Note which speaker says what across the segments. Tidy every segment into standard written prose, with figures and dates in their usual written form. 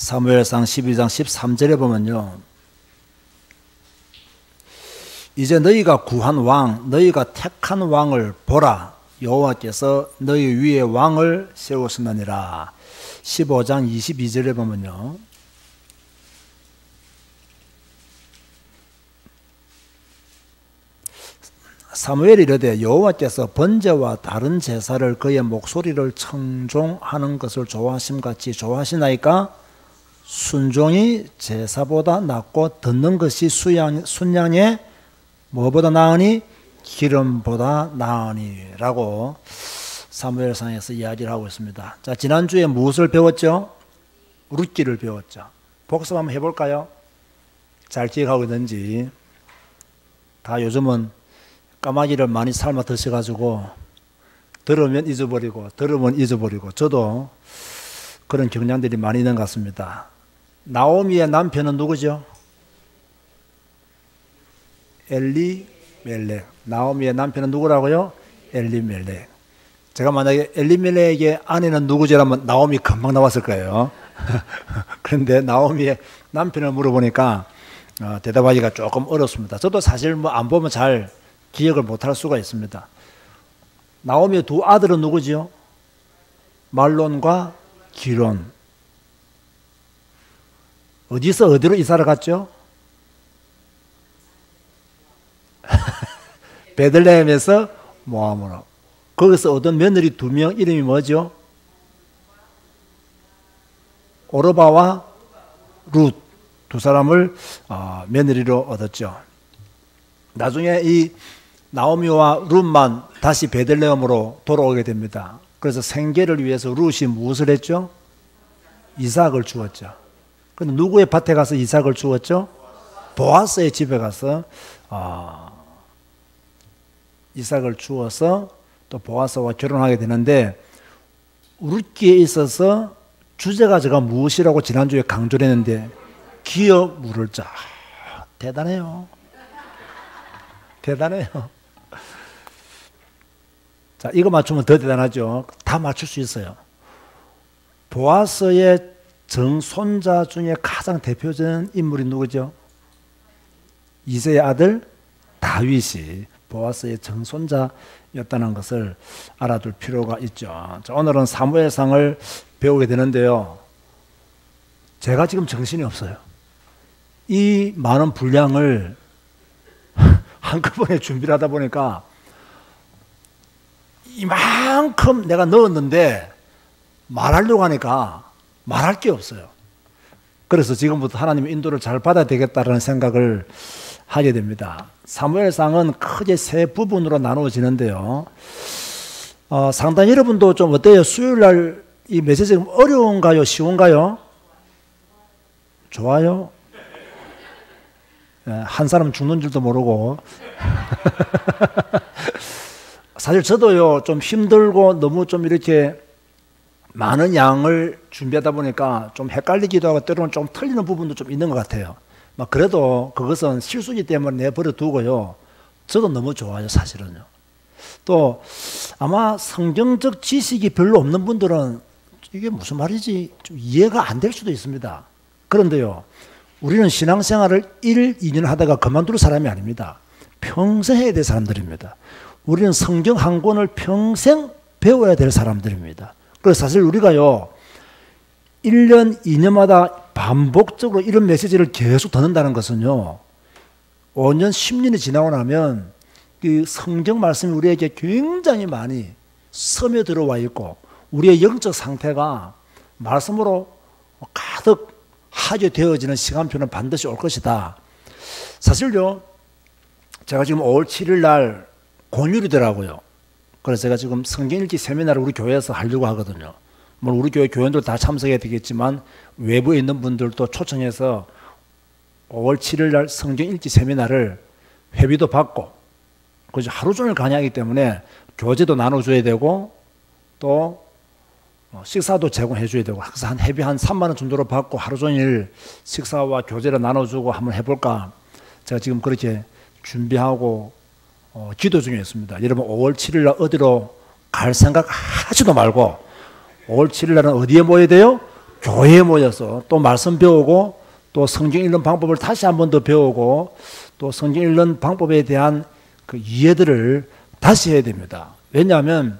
Speaker 1: 사무엘상 12장 13절에 보면요, 이제 너희가 구한 왕, 너희가 택한 왕을 보라. 여호와께서 너희 위에 왕을 세우시느니라. 15장 22절에 보면요, 사무엘이 이르되 여호와께서 번제와 다른 제사를 그의 목소리를 청종하는 것을 좋아하심같이 좋아하시나이까? 순종이 제사보다 낫고 듣는 것이 순양의 뭐보다 나으니? 기름보다 나으니 라고 사무엘상에서 이야기를 하고 있습니다. 자, 지난주에 무엇을 배웠죠? 룻기를 배웠죠. 복습 한번 해볼까요? 잘 기억하고 있는지. 다 요즘은 까마귀를 많이 삶아 드셔가지고 들으면 잊어버리고 들으면 잊어버리고, 저도 그런 경향들이 많이 있는 것 같습니다. 나오미의 남편은 누구죠? 엘리멜렉. 나오미의 남편은 누구라고요? 엘리멜렉. 제가 만약에 엘리멜렉의 아내는 누구지라면 나오미 금방 나왔을 거예요. 그런데 나오미의 남편을 물어보니까 대답하기가 조금 어렵습니다. 저도 사실 뭐 안 보면 잘 기억을 못할 수가 있습니다. 나오미의 두 아들은 누구지요? 말론과 기론. 어디서 어디로 이사를 갔죠? 베들레헴에서 모함으로. 거기서 얻은 며느리 두 명, 이름이 뭐죠? 오르바와 룻, 두 사람을 며느리로 얻었죠. 나중에 이 나오미와 룻만 다시 베들레헴으로 돌아오게 됩니다. 그래서 생계를 위해서 룻이 무엇을 했죠? 이삭을 주었죠. 그런데 누구의 밭에 가서 이삭을 주었죠? 보아스의 집에 가서 이삭을 주어서 또 보아스와 결혼하게 되는데, 룻기에 있어서 주제가 제가 무엇이라고 지난주에 강조를 했는데, 기어 물을 자. 대단해요. 대단해요. 자, 이거 맞추면 더 대단하죠. 다 맞출 수 있어요. 보아스의 정손자 중에 가장 대표적인 인물이 누구죠? 이새의 아들 다윗이 보아스의 정손자였다는 것을 알아둘 필요가 있죠. 자, 오늘은 사무엘상을 배우게 되는데요, 제가 지금 정신이 없어요. 이 많은 분량을 한꺼번에 준비를 하다 보니까 이만큼 내가 넣었는데 말하려고 하니까 말할 게 없어요. 그래서 지금부터 하나님의 인도를 잘 받아야 되겠다는 생각을 하게 됩니다. 사무엘상은 크게 세 부분으로 나누어지는데요, 상당히 여러분도 좀 어때요? 수요일날 이 메시지가 어려운가요? 쉬운가요? 좋아요? 한 사람 죽는 줄도 모르고. 사실 저도요, 좀 힘들고 너무 좀 이렇게 많은 양을 준비하다 보니까 좀 헷갈리기도 하고 때로는 좀 틀리는 부분도 좀 있는 것 같아요. 그래도 그것은 실수기 때문에 내버려 두고요, 저도 너무 좋아요, 사실은요. 또 아마 성경적 지식이 별로 없는 분들은 이게 무슨 말이지 좀 이해가 안 될 수도 있습니다. 그런데요, 우리는 신앙생활을 1, 2년 하다가 그만둘 사람이 아닙니다. 평생 해야 될 사람들입니다. 우리는 성경 한 권을 평생 배워야 될 사람들입니다. 그래서 사실 우리가요, 1년, 2년마다 반복적으로 이런 메시지를 계속 듣는다는 것은요, 5년, 10년이 지나고 나면 그 성경 말씀이 우리에게 굉장히 많이 스며들어와 있고, 우리의 영적 상태가 말씀으로 가득 하게 되어지는 시간표는 반드시 올 것이다. 사실요, 제가 지금 5월 7일 날 공휴일이더라고요. 그래서 제가 지금 성경 읽기 세미나를 우리 교회에서 하려고 하거든요. 물론 우리 교회 교원들 다 참석해야 되겠지만 외부에 있는 분들도 초청해서 5월 7일 날 성경 읽기 세미나를 회비도 받고, 그래서 하루 종일 강의하기 때문에 교재도 나눠줘야 되고 또 식사도 제공해 줘야 되고, 그래서 한 회비 한 3만 원 정도로 받고 하루 종일 식사와 교재를 나눠주고 한번 해볼까, 제가 지금 그렇게 준비하고 기도 중에 있습니다. 여러분 5월 7일 날 어디로 갈 생각 하지도 말고 5월 7일 날은 어디에 모여야 돼요? 교회에 모여서 또 말씀 배우고 또 성경 읽는 방법을 다시 한 번 더 배우고 또 성경 읽는 방법에 대한 그 이해들을 다시 해야 됩니다. 왜냐하면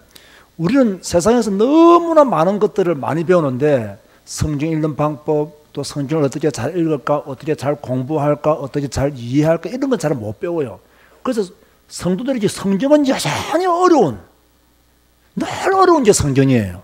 Speaker 1: 우리는 세상에서 너무나 많은 것들을 많이 배우는데 성경 읽는 방법, 또 성경을 어떻게 잘 읽을까, 어떻게 잘 공부할까, 어떻게 잘 이해할까 이런 건 잘 못 배워요. 그래서 성도들에게 성경은 여전히 어려운, 늘 어려운 게 성경이에요.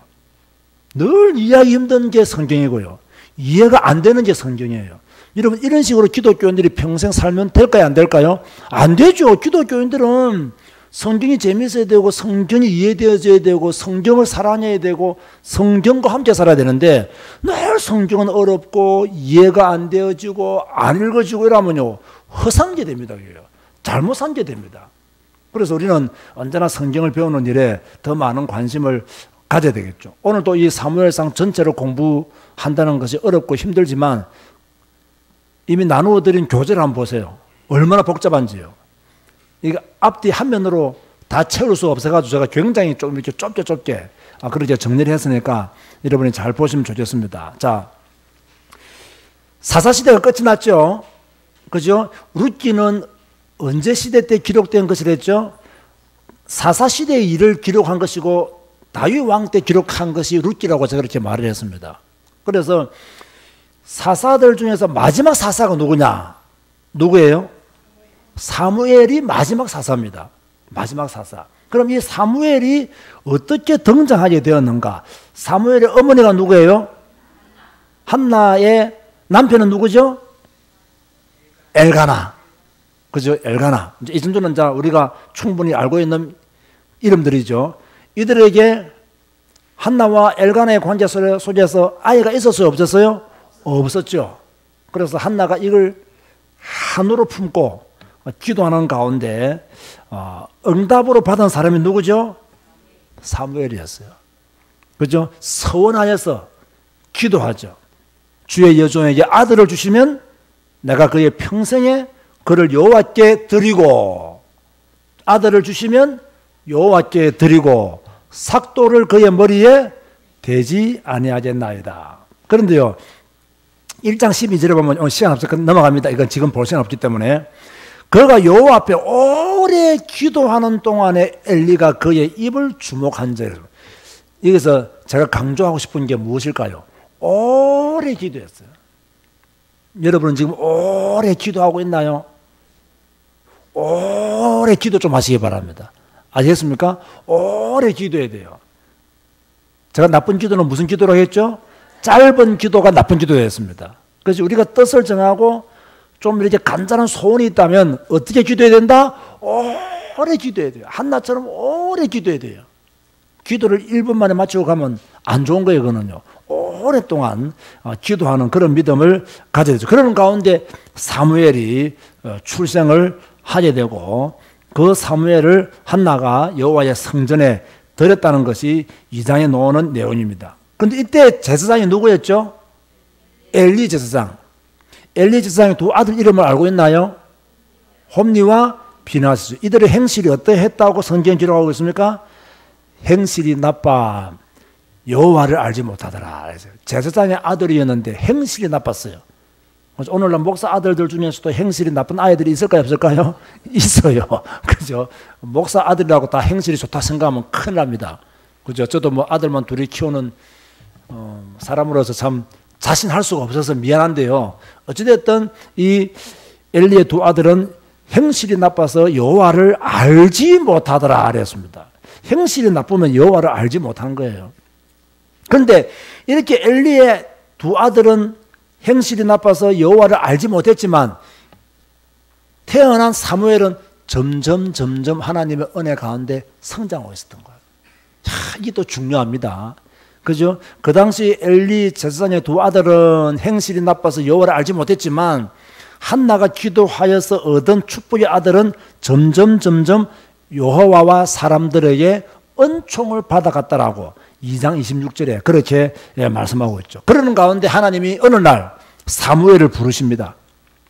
Speaker 1: 늘 이해하기 힘든 게 성경이고요. 이해가 안 되는 게 성경이에요. 여러분 이런 식으로 기독교인들이 평생 살면 될까요? 안 될까요? 안 되죠. 기독교인들은 성경이 재미있어야 되고 성경이 이해되어져야 되고 성경을 사랑해야 되고 성경과 함께 살아야 되는데 늘 성경은 어렵고 이해가 안 되어지고 안 읽어지고 이러면요 허상게 됩니다. 잘못 산게 됩니다. 그래서 우리는 언제나 성경을 배우는 일에 더 많은 관심을 가져야 되겠죠. 오늘도 이 사무엘상 전체를 공부한다는 것이 어렵고 힘들지만 이미 나누어 드린 교재를 한번 보세요. 얼마나 복잡한지요. 이게 앞뒤 한 면으로 다 채울 수 없어가지고 제가 굉장히 좀 이렇게 좁게 그렇게 정리를 했으니까 여러분이 잘 보시면 좋겠습니다. 자, 사사시대가 끝이 났죠. 그죠? 룻기는 언제 시대 때 기록된 것이랬죠? 사사시대의 일을 기록한 것이고 다윗 왕 때 기록한 것이 룻기라고 제가 그렇게 말을 했습니다. 그래서 사사들 중에서 마지막 사사가 누구냐? 누구예요? 사무엘이 마지막 사사입니다. 마지막 사사. 그럼 이 사무엘이 어떻게 등장하게 되었는가? 사무엘의 어머니가 누구예요? 한나의 남편은 누구죠? 엘가나. 그죠? 엘가나. 이 정도는 이제 우리가 충분히 알고 있는 이름들이죠. 이들에게 한나와 엘가나의 관계 속에서 아이가 있었어요? 없었어요? 없었죠. 그래서 한나가 이걸 한우로 품고 기도하는 가운데 응답으로 받은 사람이 누구죠? 사무엘이었어요. 그죠? 서원하여서 기도하죠. 주의 여종에게 아들을 주시면 내가 그의 평생에 그를 여호와께 드리고 아들을 주시면 여호와께 드리고 삭도를 그의 머리에 대지 아니하겠나이다. 그런데요 1장 12절에 보면 시간 없어서 넘어갑니다. 이건 지금 볼 시간 없기 때문에 그가 여호와 앞에 오래 기도하는 동안에 엘리가 그의 입을 주목한 절. 여기서 제가 강조하고 싶은 게 무엇일까요? 오래 기도했어요. 여러분은 지금 오래 기도하고 있나요? 오래 기도 좀 하시기 바랍니다. 아시겠습니까? 오래 기도해야 돼요. 제가 나쁜 기도는 무슨 기도라고 했죠? 짧은 기도가 나쁜 기도였습니다. 그래서 우리가 뜻을 정하고 좀 이렇게 간단한 소원이 있다면 어떻게 기도해야 된다? 오래 기도해야 돼요. 한나처럼 오래 기도해야 돼요. 기도를 1분 만에 마치고 가면 안 좋은 거예요, 그거는요. 오랫동안 기도하는 그런 믿음을 가져야 되죠. 그러는 가운데 사무엘이 출생을 하게 되고 그 사무엘을 한나가 여호와의 성전에 드렸다는 것이 2장에 나오는 내용입니다. 그런데 이때 제사장이 누구였죠? 엘리 제사장. 엘리 제사장의 두 아들 이름을 알고 있나요? 홈니와 비나스. 이들의 행실이 어떠했다고 성경 기록하고 있습니까? 행실이 나빠 여호와를 알지 못하더라. 제사장의 아들이었는데 행실이 나빴어요. 그래서 오늘날 목사 아들들 중에서도 행실이 나쁜 아이들이 있을까요? 없을까요? 있어요. 그죠? 목사 아들이라고 다 행실이 좋다 생각하면 큰일 납니다. 그죠? 저도 뭐 아들만 둘이 키우는 사람으로서 참 자신할 수가 없어서 미안한데요. 어찌됐든 이 엘리의 두 아들은 행실이 나빠서 여호와를 알지 못하더라 그랬습니다. 행실이 나쁘면 여호와를 알지 못한 거예요. 그런데 이렇게 엘리의 두 아들은 행실이 나빠서 여호와를 알지 못했지만 태어난 사무엘은 점점 하나님의 은혜 가운데 성장하고 있었던 거예요. 이게 또 중요합니다. 그죠? 그 당시 엘리 제사장의 두 아들은 행실이 나빠서 여호와를 알지 못했지만 한나가 기도하여서 얻은 축복의 아들은 점점 여호와와 사람들에게 은총을 받아갔다라고 2장 26절에 그렇게 말씀하고 있죠. 그러는 가운데 하나님이 어느 날 사무엘을 부르십니다.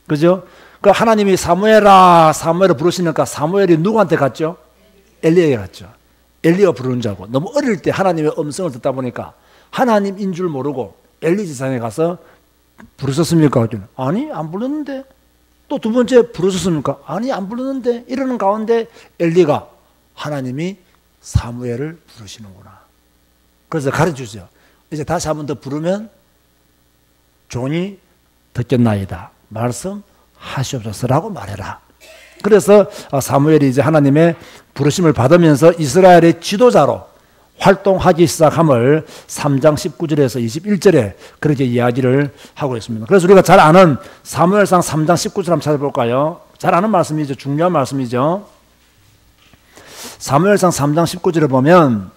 Speaker 1: 그죠? 그 하나님이 사무엘을 부르시니까 사무엘이 누구한테 갔죠? 엘리에게 갔죠. 엘리가 부르는 줄 알고 너무 어릴 때 하나님의 음성을 듣다 보니까 하나님인 줄 모르고 엘리 제사장에 가서 부르셨습니까? 아니, 안 불렀는데. 또 두 번째 부르셨습니까? 아니, 안 불렀는데. 이러는 가운데 엘리가 하나님이 사무엘을 부르시는구나. 그래서 가르쳐주세요. 이제 다시 한 번 더 부르면 종이 듣겠나이다. 말씀하시옵소서라고 말해라. 그래서 사무엘이 이제 하나님의 부르심을 받으면서 이스라엘의 지도자로 활동하기 시작함을 3장 19절에서 21절에 그렇게 이야기를 하고 있습니다. 그래서 우리가 잘 아는 사무엘상 3장 19절 한번 찾아볼까요? 잘 아는 말씀이죠. 중요한 말씀이죠. 사무엘상 3장 19절을 보면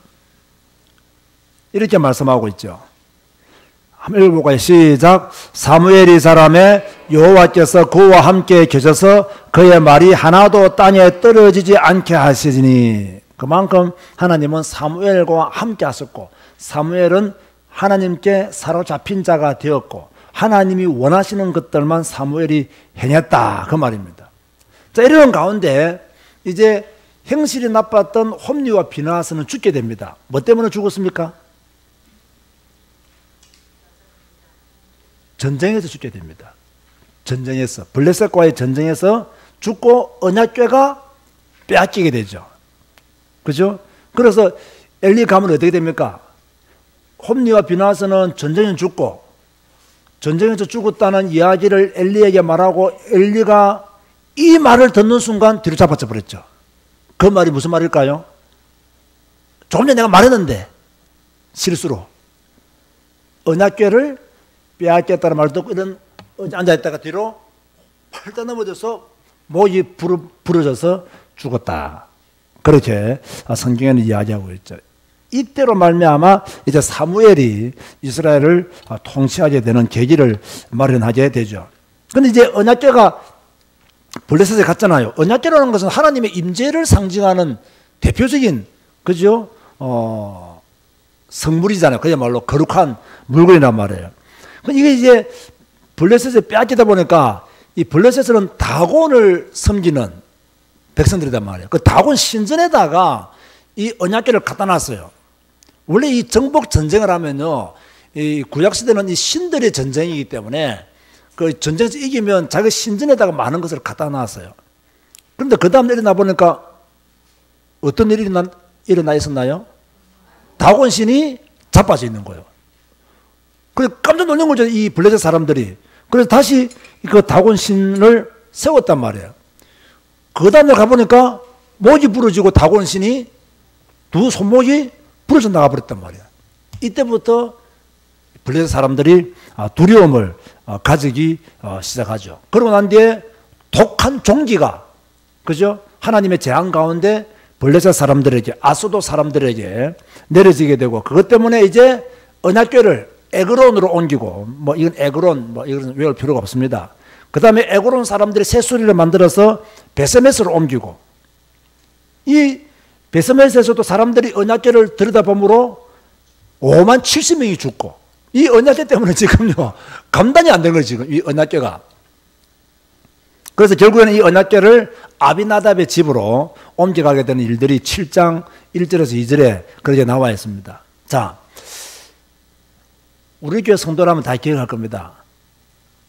Speaker 1: 이렇게 말씀하고 있죠. 한번 읽어볼까요? 시작. 사무엘이 사람의 여호와께서 그와 함께 계셔서 그의 말이 하나도 땅에 떨어지지 않게 하시니, 그만큼 하나님은 사무엘과 함께 하셨고 사무엘은 하나님께 사로잡힌 자가 되었고 하나님이 원하시는 것들만 사무엘이 행했다, 그 말입니다. 자, 이런 가운데 이제 형실이 나빴던 홈리와 비나하스는 죽게 됩니다. 뭐 때문에 죽었습니까? 전쟁에서 죽게 됩니다. 전쟁에서, 블레셋과의 전쟁에서 죽고 언약궤가 빼앗기게 되죠. 그죠? 그래서 엘리 가면 어떻게 됩니까? 홈리와 비나하스는 전쟁에 죽고 전쟁에서 죽었다는 이야기를 엘리에게 말하고 엘리가 이 말을 듣는 순간 뒤로 잡아쳐 버렸죠. 그 말이 무슨 말일까요? 조금 전에 내가 말했는데 실수로 언약궤를 빼앗겼다는 말을 듣고 이런 앉아있다가 뒤로 팔다 넘어져서 목이 부러져서 죽었다. 그렇게 성경에는 이야기하고 있죠. 이때로 말미암아 이제 사무엘이 이스라엘을 통치하게 되는 계기를 마련하게 되죠. 그런데 이제 언약궤가 블레셋에 갔잖아요. 언약궤라는 것은 하나님의 임재를 상징하는 대표적인, 그죠? 성물이잖아요. 그야말로 거룩한 물건이란 말이에요. 이게 이제 블레셋에 빼앗기다 보니까 이 블레셋은 다곤을 섬기는 백성들이란 말이에요. 그 다곤 신전에다가 이 언약궤를 갖다 놨어요. 원래 이 정복 전쟁을 하면요, 이 구약시대는 이 신들의 전쟁이기 때문에 그 전쟁에서 이기면 자기 신전에다가 많은 것을 갖다 놨어요. 그런데 그 다음 일어나 보니까 어떤 일이 일어나 있었나요? 다곤 신이 자빠져 있는 거예요. 그래서 깜짝 놀란 거죠, 이 블레셋 사람들이. 그래서 다시 그 다곤 신을 세웠단 말이에요. 그 다음에 가보니까 목이 부러지고 다곤 신이 두 손목이 부러져 나가버렸단 말이에요. 이때부터 블레셋 사람들이 두려움을 가지기 시작하죠. 그러고 난 뒤에 독한 종기가, 그죠? 하나님의 재앙 가운데 블레셋 사람들에게, 아소도 사람들에게 내려지게 되고, 그것 때문에 이제 언약궤를 에그론으로 옮기고, 뭐 이건 에그론, 뭐 이건 외울 필요가 없습니다. 그 다음에 에그론 사람들이 새소리를 만들어서 베세메스로 옮기고, 이 베세메스에서도 사람들이 언약궤를 들여다보므로 5만 70명이 죽고, 이 언약궤 때문에 지금요 감당이 안 된 거예요, 지금 이 언약궤가. 그래서 결국에는 이 언약궤를 아비나답의 집으로 옮겨가게 되는 일들이 7장 1절에서 2절에 그렇게 나와 있습니다. 자, 우리 교회 성도라면 다 기억할 겁니다.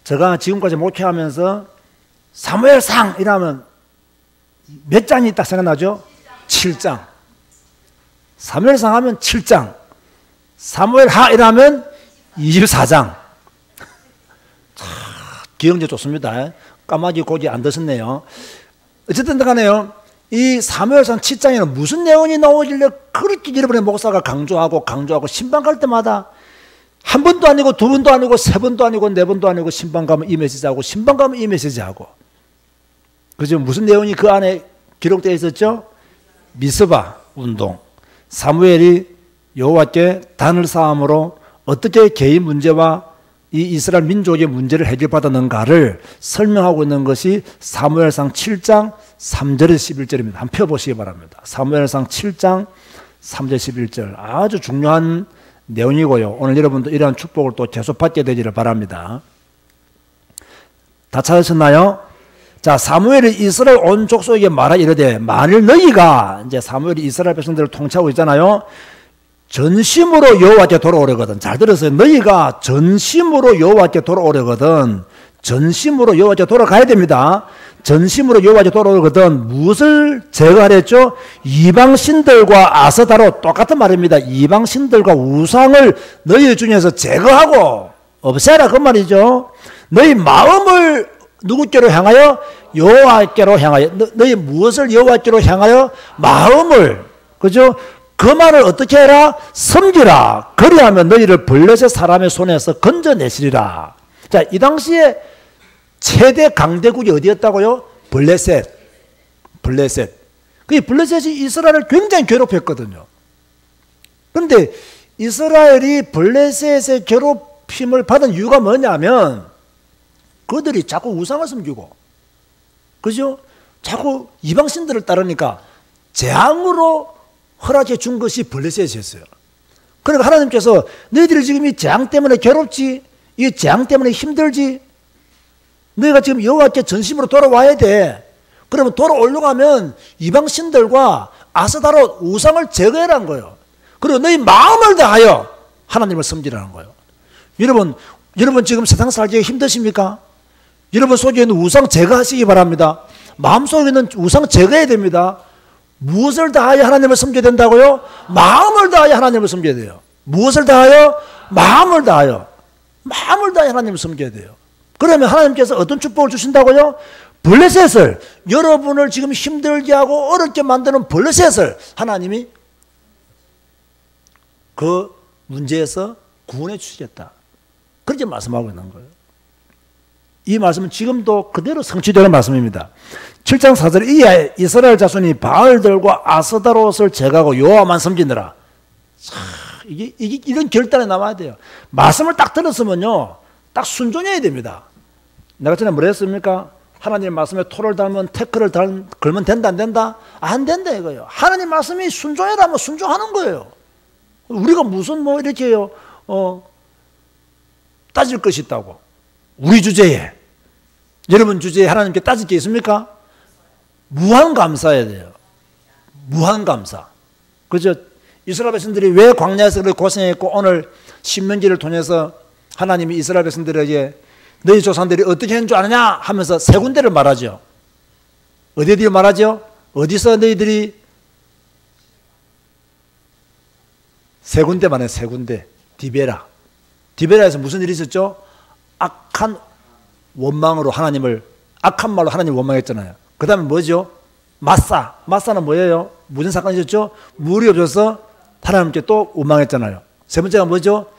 Speaker 1: 제가 지금까지 목회하면서 사무엘상 이라면 몇 장이 딱 생각나죠? 7장. 사무엘상 하면 7장. 사무엘하 이라면 24장. 기억력 좋습니다. 까마귀 고기 안 드셨네요. 어쨌든 간에요, 이 사무엘상 7장에는 무슨 내용이 나오길래 그렇게 여러분의 목사가 강조하고 신방 갈 때마다 한 번도 아니고 두 번도 아니고 세 번도 아니고 네 번도 아니고 신방 가면 이 메시지하고 신방 가면 이 메시지하고, 그죠? 무슨 내용이 그 안에 기록되어 있었죠? 미스바 운동, 사무엘이 여호와께 단을 쌓음으로 어떻게 개인 문제와 이 이스라엘 민족의 문제를 해결받았는가를 설명하고 있는 것이 사무엘상 7장 3절에서 11절입니다. 한번 펴보시기 바랍니다. 사무엘상 7장 3절 11절 아주 중요한 내용이고요. 오늘 여러분도 이러한 축복을 또 계속 받게 되기를 바랍니다. 다 찾으셨나요? 자, 사무엘이 이스라엘 온 족속에게 말하 이르되, 만일 너희가, 이제 사무엘이 이스라엘 백성들을 통치하고 있잖아요. 전심으로 여호와께 돌아오려거든. 잘 들으세요. 너희가 전심으로 여호와께 돌아오려거든. 전심으로 여호와께 돌아가야 됩니다. 전심으로 여호와께 돌아오거든 무엇을 제거하랬죠? 이방신들과 아스다로 똑같은 말입니다. 이방신들과 우상을 너희 중에서 제거하고 없애라 그 말이죠. 너희 마음을 누구께로 향하여? 여호와께로 향하여. 너희 무엇을 여호와께로 향하여? 마음을. 그죠? 그 말을 어떻게 해라? 섬기라. 그리하면 너희를 블레셋 사람의 손에서 건져내시리라. 자, 이 당시에 최대 강대국이 어디였다고요? 블레셋. 블레셋. 그 블레셋이 이스라엘을 굉장히 괴롭혔거든요. 그런데 이스라엘이 블레셋의 괴롭힘을 받은 이유가 뭐냐면 그들이 자꾸 우상을 섬기고, 그죠? 자꾸 이방신들을 따르니까 재앙으로 허락해 준 것이 블레셋이었어요. 그러니까 하나님께서 너희들이 지금 이 재앙 때문에 괴롭지, 이 재앙 때문에 힘들지, 너희가 지금 여호와께 전심으로 돌아와야 돼. 그러면 돌아오려고 하면 이방신들과 아스다롯 우상을 제거해라는 거예요. 그리고 너희 마음을 다하여 하나님을 섬기라는 거예요. 여러분 지금 세상 살기 힘드십니까? 여러분 속에 있는 우상 제거하시기 바랍니다. 마음속에 있는 우상 제거해야 됩니다. 무엇을 다하여 하나님을 섬겨야 된다고요? 마음을 다하여 하나님을 섬겨야 돼요. 무엇을 다하여? 마음을 다하여. 마음을 다하여 하나님을 섬겨야 돼요. 그러면 하나님께서 어떤 축복을 주신다고요? 블레셋을, 여러분을 지금 힘들게 하고 어렵게 만드는 블레셋을 하나님이 그 문제에서 구원해 주시겠다. 그렇게 말씀하고 있는 거예요. 이 말씀은 지금도 그대로 성취되는 말씀입니다. 7장 4절 이에 이스라엘 자손이 바알들과 아스다롯을 제거하고 여호와만 섬기느라. 이게 이런 결단에 남아야 돼요. 말씀을 딱 들었으면요, 딱 순종해야 됩니다. 내가 전에 뭐라 했습니까? 하나님 말씀에 토를 달면 태클을 걸면 된다 안 된다? 안 된다 이거예요. 하나님 말씀이 순종해라면 순종하는 거예요. 우리가 무슨 뭐 이렇게 따질 것이 있다고. 우리 주제에, 여러분 주제에 하나님께 따질 게 있습니까? 무한 감사해야 돼요. 무한 감사. 그죠? 이스라엘 백성들이 왜 광야에서 그렇게 고생했고 오늘 신명기를 통해서 하나님이 이스라엘 백성들에게 너희 조상들이 어떻게 했는 줄 아느냐 하면서 세 군데를 말하죠. 어디에 말하죠? 어디서 너희들이 세 군데만 해. 세 군데. 디베라. 디베라에서 무슨 일이 있었죠? 악한 원망으로 하나님을, 악한 말로 하나님을 원망했잖아요. 그 다음에 뭐죠? 마사. 마사는 뭐예요? 무슨 사건이 있었죠? 물이 없어서 하나님께 또 원망했잖아요. 세 번째가 뭐죠?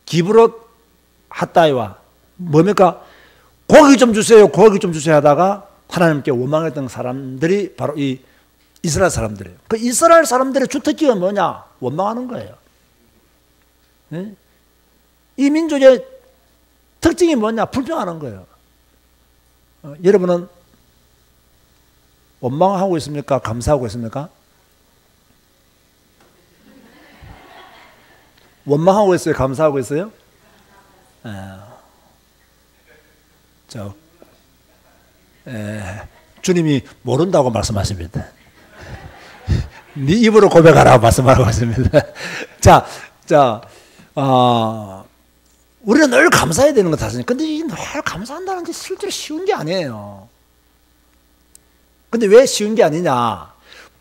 Speaker 1: 기브롯 핫다이와 뭡니까? 고기 좀 주세요. 고기 좀 주세요 하다가 하나님께 원망했던 사람들이 바로 이 이스라엘 사람들이에요. 그 이스라엘 사람들의 주특기가 뭐냐? 원망하는 거예요. 네? 이 민족의 특징이 뭐냐? 불평하는 거예요. 여러분은 원망하고 있습니까? 감사하고 있습니까? 원망하고 있어요? 감사하고 있어요? 주님이 모른다고 말씀하십니다. 네 입으로 고백하라고 말씀하고 있습니다. 우리는 늘 감사해야 되는 거 사실. 근데 늘 감사한다는 게 실제로 쉬운 게 아니에요. 근데 왜 쉬운 게 아니냐?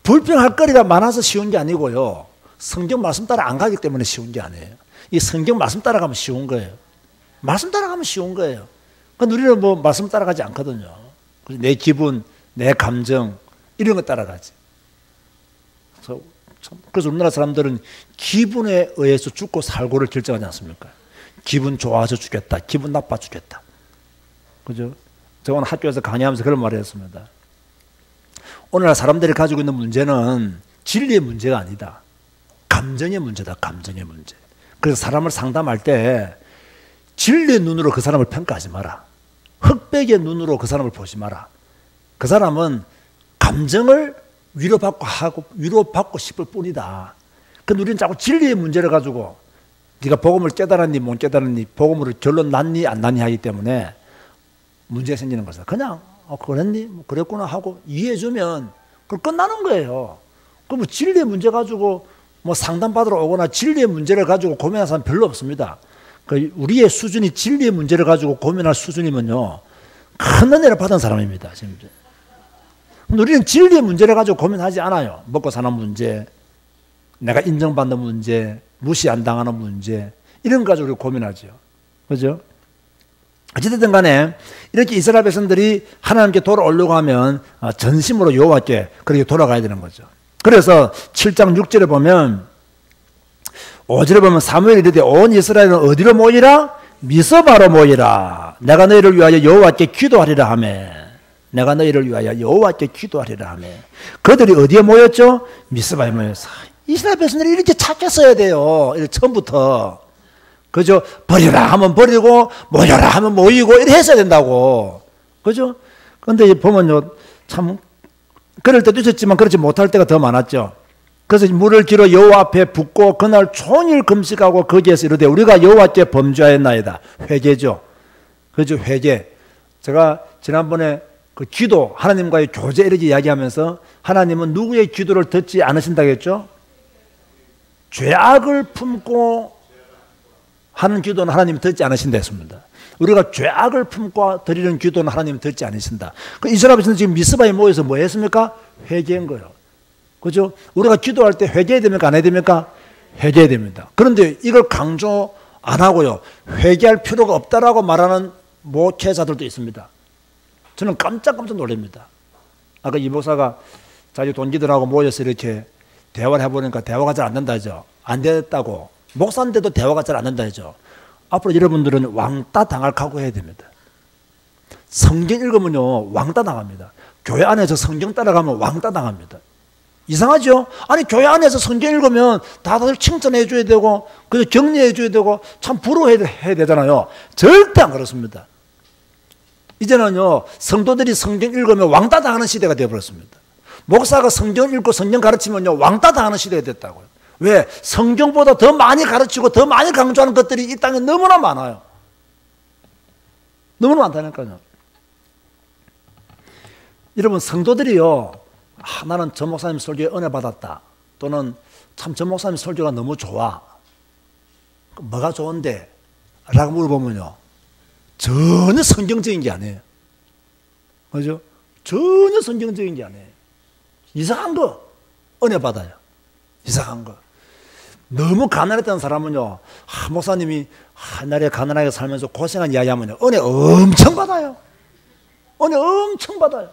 Speaker 1: 불평할 거리가 많아서 쉬운 게 아니고요. 성경 말씀 따라 안 가기 때문에 쉬운 게 아니에요. 이 성경 말씀 따라가면 쉬운 거예요. 말씀 따라가면 쉬운 거예요. 근데 우리는 뭐 말씀 따라가지 않거든요. 내 기분, 내 감정 이런 거 따라가지. 그래서 우리나라 사람들은 기분에 의해서 죽고 살고를 결정하지 않습니까? 기분 좋아서 죽겠다. 기분 나빠 죽겠다. 그죠? 제가 오늘 학교에서 강의하면서 그런 말을 했습니다. 오늘날 사람들이 가지고 있는 문제는 진리의 문제가 아니다. 감정의 문제다. 감정의 문제. 그래서 사람을 상담할 때 진리의 눈으로 그 사람을 평가하지 마라. 흑백의 눈으로 그 사람을 보지 마라. 그 사람은 감정을 위로받고 싶을 뿐이다. 근데 우리는 자꾸 진리의 문제를 가지고 네가 복음을 깨달았니 못 깨달았니, 복음으로 결론 났니 안 났니 하기 때문에 문제가 생기는 것이다. 그냥 그랬니? 뭐 그랬구나 하고 이해해주면 그걸 끝나는 거예요. 그럼 뭐 진리의 문제 가지고 뭐 상담받으러 오거나 진리의 문제를 가지고 고민하는 사람 별로 없습니다. 우리의 수준이 진리의 문제를 가지고 고민할 수준이면요, 큰 은혜를 받은 사람입니다. 근데 우리는 진리의 문제를 가지고 고민하지 않아요. 먹고 사는 문제, 내가 인정받는 문제, 무시 안 당하는 문제, 이런 거 가지고 우리가 고민하죠. 그죠? 어찌됐든 간에 이렇게 이스라엘 백성들이 하나님께 돌아오려고 하면 전심으로 여호와께 그렇게 돌아가야 되는 거죠. 그래서 7장 6절에 보면, 5절에 보면 사무엘이 이르되 온 이스라엘은 어디로 모이라? 미스바로 모이라. 내가 너희를 위하여 여호와께 기도하리라 하매. 내가 너희를 위하여 여호와께 기도하리라 하매. 그들이 어디에 모였죠? 미스바에 모여서. 이스라엘 백성들이 이렇게 착했어야 돼요. 처음부터. 그죠? 버리라 하면 버리고, 모여라 하면 모이고, 이렇게 했어야 된다고. 그죠? 근데 보면요, 참, 그럴 때도 있었지만 그렇지 못할 때가 더 많았죠. 그래서 물을 길어 여호와 앞에 붓고 그날 종일 금식하고 거기에서 이르되 우리가 여호와께 범죄하였나이다. 회개죠. 그죠? 회개. 제가 지난번에 그 기도, 하나님과의 교제 이렇게 이야기하면서 하나님은 누구의 기도를 듣지 않으신다고 했죠? 죄악을 품고 하는 기도는 하나님이 듣지 않으신다 했습니다. 우리가 죄악을 품고 드리는 기도는 하나님이 듣지 않으신다. 그 이스라엘 백성은 지금 미스바에 모여서 뭐 했습니까? 회개한 거예요. 그죠? 우리가 기도할 때 회개해야 됩니까? 안 해야 됩니까? 회개해야 됩니다. 그런데 이걸 강조 안 하고요, 회개할 필요가 없다라고 말하는 목회자들도 있습니다. 저는 깜짝깜짝 놀랍니다. 아까 이 목사가 자기 동기들하고 모여서 이렇게 대화를 해보니까 대화가 잘 안 된다죠. 안 됐다고. 목사인데도 대화가 잘 안 된다죠. 앞으로 여러분들은 왕따 당할 각오해야 됩니다. 성경 읽으면요, 왕따 당합니다. 교회 안에서 성경 따라가면 왕따 당합니다. 이상하죠? 아니, 교회 안에서 성경 읽으면 다들 칭찬해 줘야 되고, 그래서 격려해 줘야 되고, 참 부러워해야 되잖아요. 절대 안 그렇습니다. 이제는요, 성도들이 성경 읽으면 왕따 당하는 시대가 되어버렸습니다. 목사가 성경 읽고 성경 가르치면요, 왕따 당하는 시대가 됐다고요. 왜? 성경보다 더 많이 가르치고 더 많이 강조하는 것들이 이 땅에 너무나 많아요. 너무나 많다니까요. 여러분, 성도들이요, 나는 저 목사님 설교에 은혜 받았다, 또는 참 저 목사님 설교가 너무 좋아, 뭐가 좋은데? 라고 물어보면요, 전혀 성경적인 게 아니에요. 그죠? 전혀 성경적인 게 아니에요. 이상한 거 은혜 받아요. 이상한 거. 너무 가난했던 사람은요, 목사님이 옛날에 가난하게 살면서 고생한 이야기 하면요, 은혜 엄청 받아요. 은혜 엄청 받아요.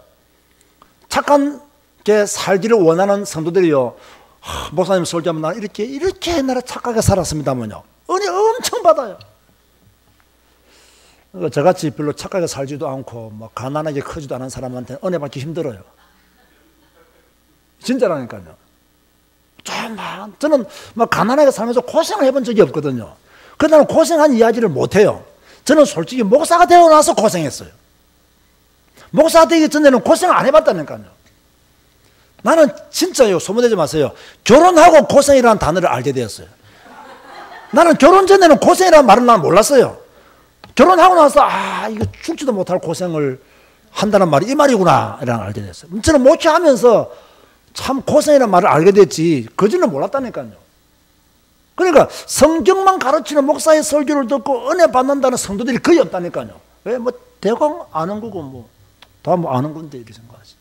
Speaker 1: 착한 게 살기를 원하는 성도들이요, 목사님 설교하면 나는 이렇게 옛날에 착하게 살았습니다면요, 은혜 엄청 받아요. 저같이 별로 착하게 살지도 않고 뭐 가난하게 크지도 않은 사람한테 은혜 받기 힘들어요. 진짜라니까요. 저는 막 가난하게 살면서 고생을 해본 적이 없거든요. 그런데 나는 고생한 이야기를 못해요. 저는 솔직히 목사가 되고 나서 고생했어요. 목사가 되기 전에는 고생을 안 해봤다니까요. 나는 진짜요, 소문내지 마세요, 결혼하고 고생이라는 단어를 알게 되었어요. 나는 결혼 전에는 고생이라는 말을 나는 몰랐어요. 결혼하고 나서 이거 죽지도 못할 고생을 한다는 말이 이 말이구나 라는 알게 됐어요. 저는 목회하면서 참 고생이라는 말을 알게 됐지 그전에는 몰랐다니까요. 그러니까 성경만 가르치는 목사의 설교를 듣고 은혜 받는다는 성도들이 거의 없다니까요. 왜? 뭐 대강 아는 거고 뭐 다 뭐 아는 건데 이렇게 생각하지.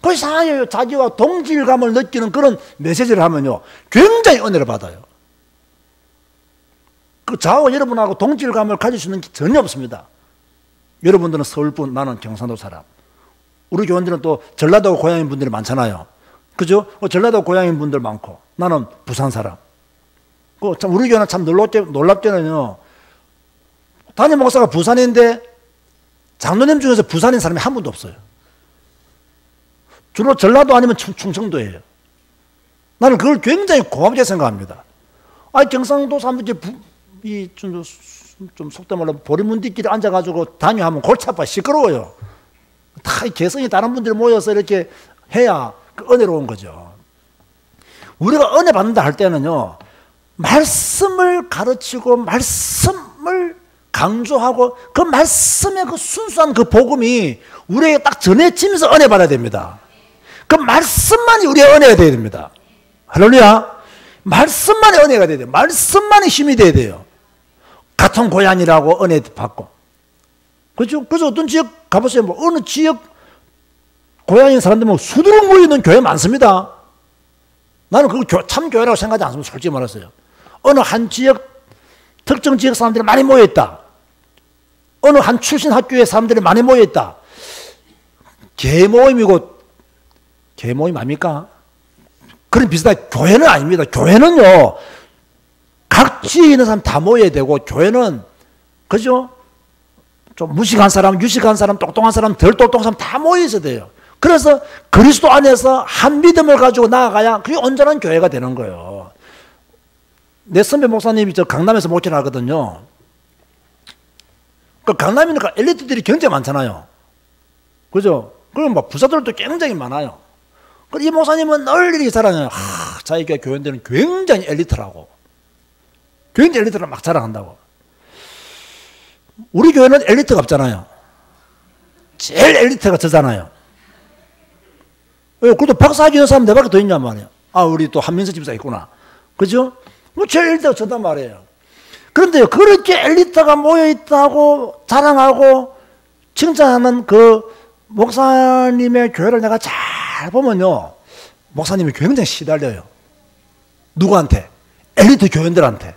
Speaker 1: 그 사이에 자기와 동질감을 느끼는 그런 메시지를 하면요, 굉장히 은혜를 받아요. 그 저와 여러분하고 동질감을 가질 수 있는 게 전혀 없습니다. 여러분들은 서울분, 나는 경상도 사람. 우리 교원들은 또 전라도 고향인 분들이 많잖아요. 그죠? 전라도 고향인 분들 많고, 나는 부산 사람. 참 우리 교회는 참 놀랍게는요, 담임 목사가 부산인데 장로님 중에서 부산인 사람이 한 분도 없어요. 주로 전라도 아니면 충청도예요. 나는 그걸 굉장히 고맙게 생각합니다. 경상도 사람들이 좀 속된 말로 보리문뒷길에 앉아가지고 당뇨하면 골치 아파 시끄러워요. 다 개성이 다른 분들이 모여서 이렇게 해야 은혜로운 거죠. 우리가 은혜 받는다 할 때는요, 말씀을 가르치고 말씀을 강조하고 그 말씀의 그 순수한 그 복음이 우리에게 딱 전해지면서 은혜 받아야 됩니다. 그 말씀만이 우리의 은혜가 되어야 됩니다. 할렐루야. 말씀만이 은혜가 돼야 돼요. 말씀만이 힘이 돼야 돼요. 같은 고향이라고 은혜 받고. 그렇죠? 그래서 어떤 지역 가보세요. 뭐 어느 지역 고향인 사람들 뭐 수두룩 모이는 교회 많습니다. 나는 그거 참 교회라고 생각하지 않습니다. 솔직히 말했어요. 어느 한 지역, 특정 지역 사람들이 많이 모여있다. 어느 한 출신 학교에 사람들이 많이 모여있다. 개모임이고, 개모임 아닙니까? 그런 비슷한 교회는 아닙니다. 교회는요, 각 지역에 있는 사람 다 모여야 되고, 교회는, 그죠? 좀 무식한 사람, 유식한 사람, 똑똑한 사람, 덜 똑똑한 사람 다 모여 있어야 돼요. 그래서 그리스도 안에서 한 믿음을 가지고 나아가야 그게 온전한 교회가 되는 거예요. 내 선배 목사님이 저 강남에서 목회를 하거든요. 그 강남이니까 엘리트들이 굉장히 많잖아요. 그죠? 그럼 뭐 부사들도 굉장히 많아요. 이 목사님은 늘 이렇게 자랑해요. 자기 교회들은 굉장히 엘리트라고. 굉장히 엘리트를 막 자랑한다고. 우리 교회는 엘리트가 없잖아요. 제일 엘리트가 저잖아요. 그래도 박사학위 있는 사람 내 밖에 더 있냔 말이에요. 아, 우리 또 한민서 집사 있구나. 그죠? 뭐 제일 엘리트가 저단 말이에요. 그런데요, 그렇게 엘리트가 모여있다고 자랑하고 칭찬하는 그 목사님의 교회를 내가 잘 보면요, 목사님이 굉장히 시달려요. 누구한테? 엘리트 교인들한테.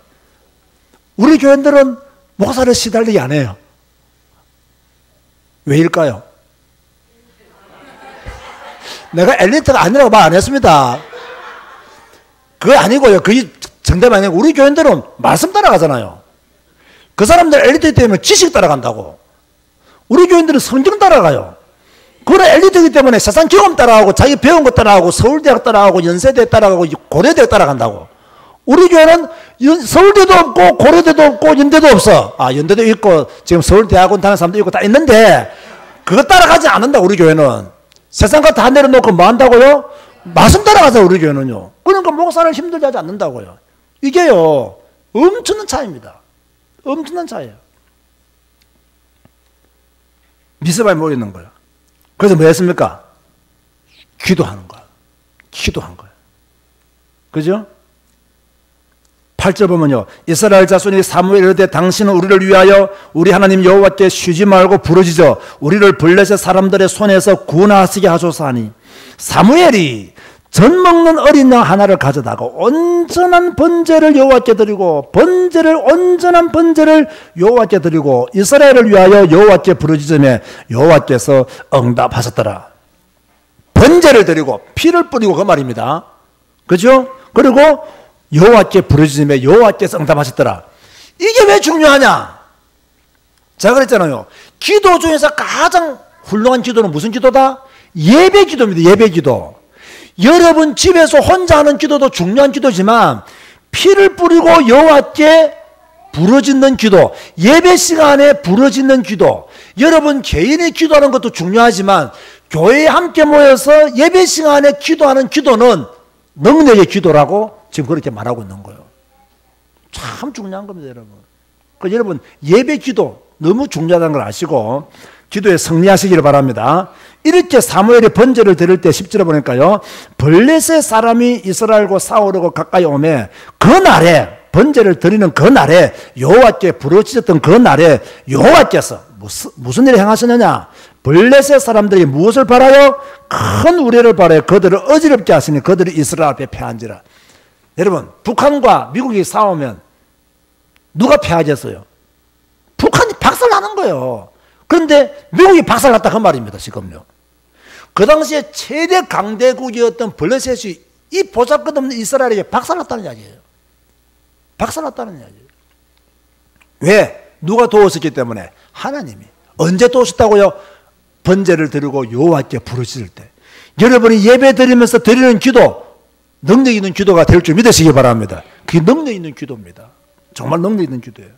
Speaker 1: 우리 교인들은 목사를 시달리게 안 해요. 왜일까요? 내가 엘리트가 아니라고 말 안 했습니다. 그거 아니고요. 그게 정답 아니고, 우리 교인들은 말씀 따라가잖아요. 그 사람들 엘리트 때문에 지식 따라간다고. 우리 교인들은 성경 따라가요. 그래, 엘리트이기 때문에 세상 경험 따라가고, 자기 배운 거 따라가고, 서울대학 따라가고, 연세대 따라가고, 고려대 따라간다고. 우리 교회는 서울대도 없고, 고려대도 없고, 연대도 없어. 아, 연대도 있고, 지금 서울대학원 다니는 사람도 있고 다 있는데, 그거 따라가지 않는다, 우리 교회는. 세상과 다 내려놓고 뭐 한다고요? 말씀 따라가자, 우리 교회는요. 그러니까 목사를 힘들게 하지 않는다고요. 이게요, 엄청난 차이입니다. 엄청난 차이예요. 미스바에 모이는 거예요. 그래서 뭐 했습니까? 기도하는 거예요. 기도한 거예요. 그죠? 8절 보면요, 이스라엘 자손이 사무엘에 이르되 당신은 우리를 위하여 우리 하나님 여호와께 쉬지 말고 부르짖어 우리를 블레셋 사람들의 손에서 구원하시게 하소서 하니, 사무엘이 전 먹는 어린 양 하나를 가져다가 온전한 번제를 여호와께 드리고, 온전한 번제를 여호와께 드리고 이스라엘을 위하여 여호와께 부르짖으며 여호와께서 응답하셨더라. 번제를 드리고 피를 뿌리고 그 말입니다. 그죠? 그리고 여호와께 부르짖으며 여호와께서 응답하셨더라. 이게 왜 중요하냐? 제가 그랬잖아요. 기도 중에서 가장 훌륭한 기도는 무슨 기도다? 예배 기도입니다. 예배 기도. 여러분 집에서 혼자 하는 기도도 중요한 기도지만, 피를 뿌리고 여호와께 부르짖는 기도, 예배 시간에 부르짖는 기도, 여러분 개인이 기도하는 것도 중요하지만 교회에 함께 모여서 예배 시간에 기도하는 기도는 능력의 기도라고 지금 그렇게 말하고 있는 거예요. 참 중요한 겁니다, 여러분. 그 여러분 예배 기도 너무 중요하다는 걸 아시고 기도에 승리하시기를 바랍니다. 이렇게 사무엘이 번제를 드릴 때 10절에 보니까요, 블레셋 사람이 이스라엘과 싸우려고 가까이 오매 그날에, 번제를 드리는 그날에, 여호와께 부르짖었던 그날에 여호와께서 무슨 일을 행하셨느냐? 블레셋 사람들이 무엇을 바라요? 큰 우레를 바라요. 그들을 어지럽게 하시니 그들이 이스라엘 앞에 패한지라. 여러분, 북한과 미국이 싸우면 누가 패하겠어요? 북한이 박살나는 거예요. 그런데 미국이 박살났다 그 말입니다. 지금요. 그 당시에 최대 강대국이었던 블레셋이 이 보잘것없는 이스라엘에게 박살났다는 이야기예요. 박살났다는 이야기예요. 왜? 누가 도우셨기 때문에? 하나님이. 언제 도우셨다고요? 번제를 드리고 여호와께 부르짖을 때. 여러분이 예배 드리면서 드리는 기도, 능력 있는 기도가 될 줄 믿으시기 바랍니다. 그게 능력 있는 기도입니다. 정말 능력 있는 기도예요.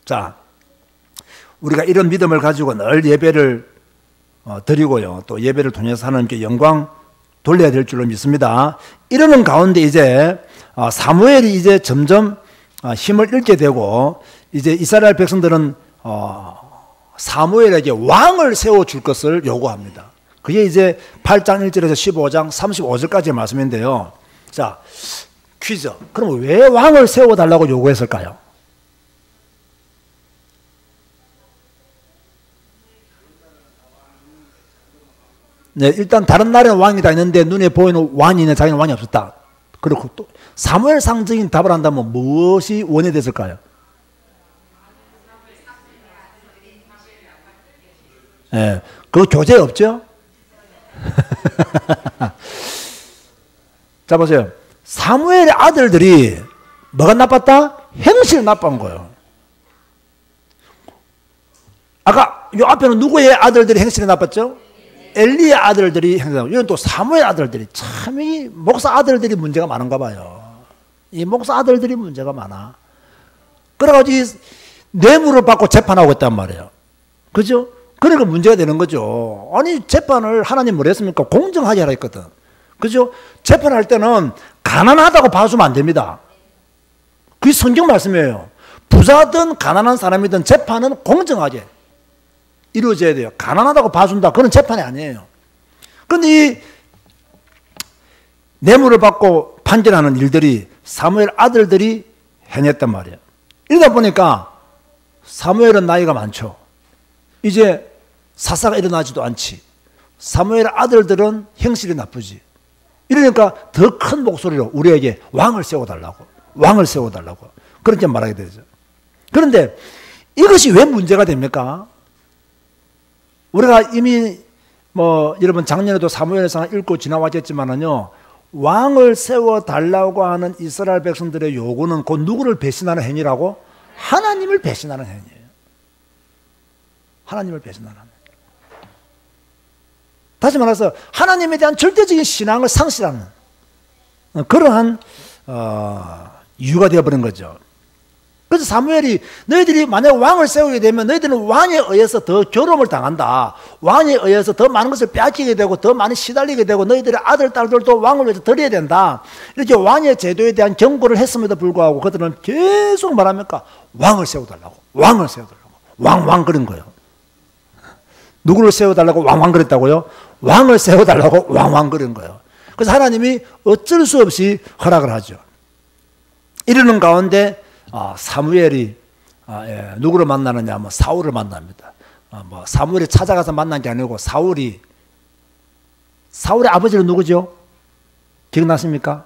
Speaker 1: 자, 우리가 이런 믿음을 가지고 늘 예배를 드리고요, 또 예배를 통해서 하나님께 영광 돌려야 될 줄로 믿습니다. 이러는 가운데 이제 사무엘이 이제 점점 힘을 잃게 되고, 이제 이스라엘 백성들은 사무엘에게 왕을 세워줄 것을 요구합니다. 그게 이제 8장 1절에서 15장 35절까지의 말씀인데요, 자, 퀴즈. 그럼 왜 왕을 세워달라고 요구했을까요? 네, 일단 다른 나라는 왕이 다 있는데 눈에 보이는 왕이 있는 자기는 왕이 없었다. 그리고 또 사무엘상적인 답을 한다면 무엇이 원이 됐을까요? 네, 그 교재 없죠? 자, 보세요. 사무엘의 아들들이 뭐가 나빴다? 행실이 나쁜 거예요. 아까 요 앞에는 누구의 아들들이 행실이 나빴죠? 엘리의 아들들이 행실이 나빴죠. 이건 또 사무엘 아들들이 참 이 목사 아들들이 문제가 많은가 봐요. 이 목사 아들들이 문제가 많아. 그래가지고 뇌물을 받고 재판하고 있단 말이에요. 그죠? 그러니까 문제가 되는 거죠. 아니, 재판을 하나님 뭘 했습니까? 공정하게 하라 했거든. 그죠? 재판할 때는 가난하다고 봐주면 안 됩니다. 그게 성경 말씀이에요. 부자든 가난한 사람이든 재판은 공정하게 이루어져야 돼요. 가난하다고 봐준다. 그건 재판이 아니에요. 그런데 이 뇌물을 받고 판결하는 일들이 사무엘 아들들이 해냈단 말이에요. 이러다 보니까 사무엘은 나이가 많죠. 이제 사사가 일어나지도 않지. 사무엘 아들들은 형실이 나쁘지. 이러니까 더 큰 목소리로 우리에게 왕을 세워달라고, 왕을 세워달라고 그렇게 말하게 되죠. 그런데 이것이 왜 문제가 됩니까? 우리가 이미 여러분 작년에도 사무엘상 읽고 지나왔겠지만은요, 왕을 세워달라고 하는 이스라엘 백성들의 요구는 곧 누구를 배신하는 행위라고? 하나님을 배신하는 행위예요. 하나님을 배신하는 행위. 다시 말해서 하나님에 대한 절대적인 신앙을 상실하는 그러한 이유가 되어버린 거죠. 그래서 사무엘이 너희들이 만약 왕을 세우게 되면 너희들은 왕에 의해서 더 괴로움을 당한다. 왕에 의해서 더 많은 것을 빼앗기게 되고 더 많이 시달리게 되고 너희들의 아들, 딸들도 왕을 위해서 드려야 된다. 이렇게 왕의 제도에 대한 경고를 했음에도 불구하고 그들은 계속 말합니까? 왕을 세워달라고, 왕을 세워달라고, 왕 그런 거예요. 누구를 세워달라고 왕 그랬다고요? 왕을 세워달라고 왕 그런 거예요. 그래서 하나님이 어쩔 수 없이 허락을 하죠. 이러는 가운데 사무엘이 누구를 만나느냐? 사울을 만납니다. 사무엘이 찾아가서 만난 게 아니고 사울의 아버지는 누구죠? 기억나십니까?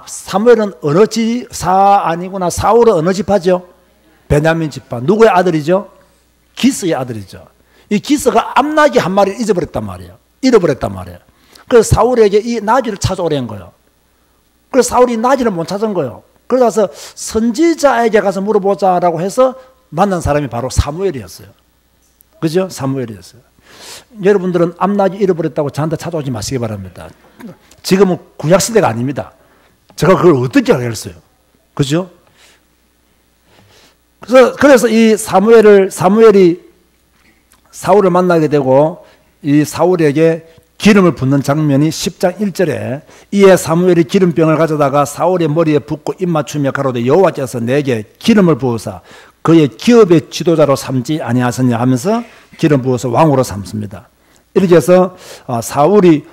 Speaker 1: 사무엘은 어느 지파 아니구나. 사울은 어느 지파죠? 베냐민 지파. 누구의 아들이죠? 기스의 아들이죠. 이 기스가 암나귀 한 마리를 잊어버렸단 말이에요. 잃어버렸단 말이에요. 그래서 사울에게 이 나귀를 찾아오라는 거예요. 그래서 사울이 나귀를 못 찾은 거예요. 그래서 선지자에게 가서 물어보자라고 해서 만난 사람이 바로 사무엘이었어요. 그죠? 사무엘이었어요. 여러분들은 암나귀 잃어버렸다고 저한테 찾아오지 마시기 바랍니다. 지금은 구약시대가 아닙니다. 제가 그걸 어떻게 알겠어요? 그죠? 그래서 이 사무엘이 사울을 만나게 되고 이 사울에게 기름을 붓는 장면이 10장 1절에 이에 사무엘이 기름병을 가져다가 사울의 머리에 붓고 입 맞추며 가로되 여호와께서 내게 기름을 부으사 그의 기업의 지도자로 삼지 아니하셨냐 하면서 기름 부어서 왕으로 삼습니다. 이렇게 해서 사울이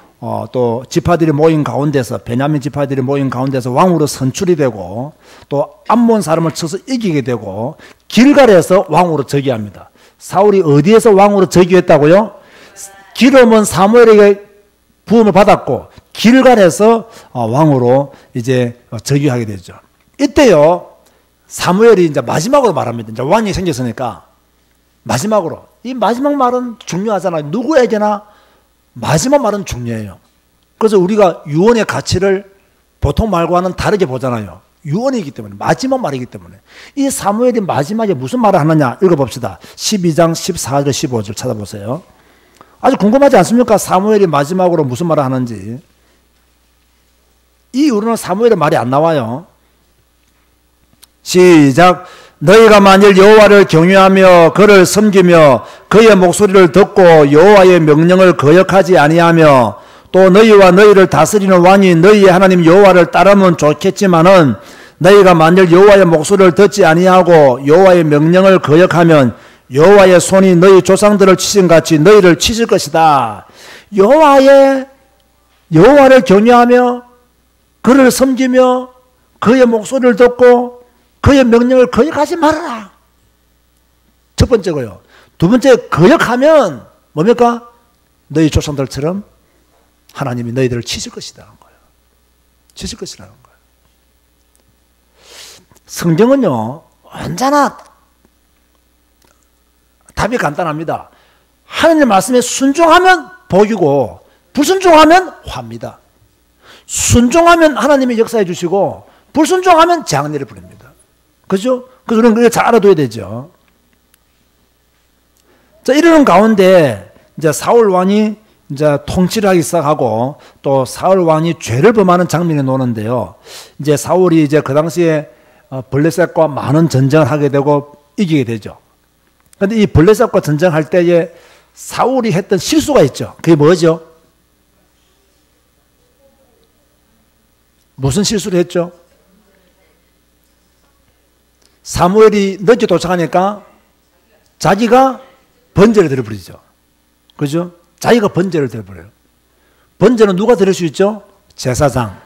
Speaker 1: 또 지파들이 모인 가운데서 베냐민 지파들이 모인 가운데서 왕으로 선출이 되고 또 암몬 사람을 쳐서 이기게 되고 길갈에서 왕으로 즉위합니다. 사울이 어디에서 왕으로 즉위했다고요? 기름은 사무엘에게 부음을 받았고 길갈에서 왕으로 이제 즉위하게 되죠. 이때요 사무엘이 이제 마지막으로 말합니다. 이제 왕이 생겼으니까 마지막으로 이 마지막 말은 중요하잖아요. 누구에게나 마지막 말은 중요해요. 그래서 우리가 유언의 가치를 보통 말과는 다르게 보잖아요. 유언이기 때문에 마지막 말이기 때문에 이 사무엘이 마지막에 무슨 말을 하느냐 읽어봅시다. 12장 14절 15절 찾아보세요. 아주 궁금하지 않습니까? 사무엘이 마지막으로 무슨 말을 하는지. 이 이후로는 사무엘의 말이 안 나와요. 시작. 너희가 만일 여호와를 경외하며 그를 섬기며 그의 목소리를 듣고 여호와의 명령을 거역하지 아니하며 또 너희와 너희를 다스리는 왕이 너희의 하나님 여호와를 따르면 좋겠지만은 너희가 만일 여호와의 목소리를 듣지 아니하고 여호와의 명령을 거역하면 여호와의 손이 너희 조상들을 치신 같이 너희를 치실 것이다. 여호와를 경외하며 그를 섬기며 그의 목소리를 듣고 그의 명령을 거역하지 말아라. 첫 번째고요. 두 번째, 거역하면 뭡니까? 너희 조상들처럼 하나님이 너희들을 치실 것이라는 거예요. 치실 것이라는 거예요. 성경은요, 언제나 답이 간단합니다. 하나님의 말씀에 순종하면 복이고 불순종하면 화입니다. 순종하면 하나님이 역사해 주시고 불순종하면 재앙 내려버립니다. 그죠? 그래서 우리는 그걸 잘 알아둬야 되죠. 자, 이러는 가운데 이제 사울 왕이 이제 통치를 하기 시작하고 또 사울 왕이 죄를 범하는 장면이 나오는데요. 이제 사울이 이제 그 당시에 블레셋과 많은 전쟁을 하게 되고 이기게 되죠. 그런데 이 블레셋과 전쟁할 때에 사울이 했던 실수가 있죠. 그게 뭐죠? 무슨 실수를 했죠? 사무엘이 늦게 도착하니까 자기가 번제를 드려버리죠. 그죠? 자기가 번제를 드려버려요. 번제는 누가 드릴 수 있죠? 제사장.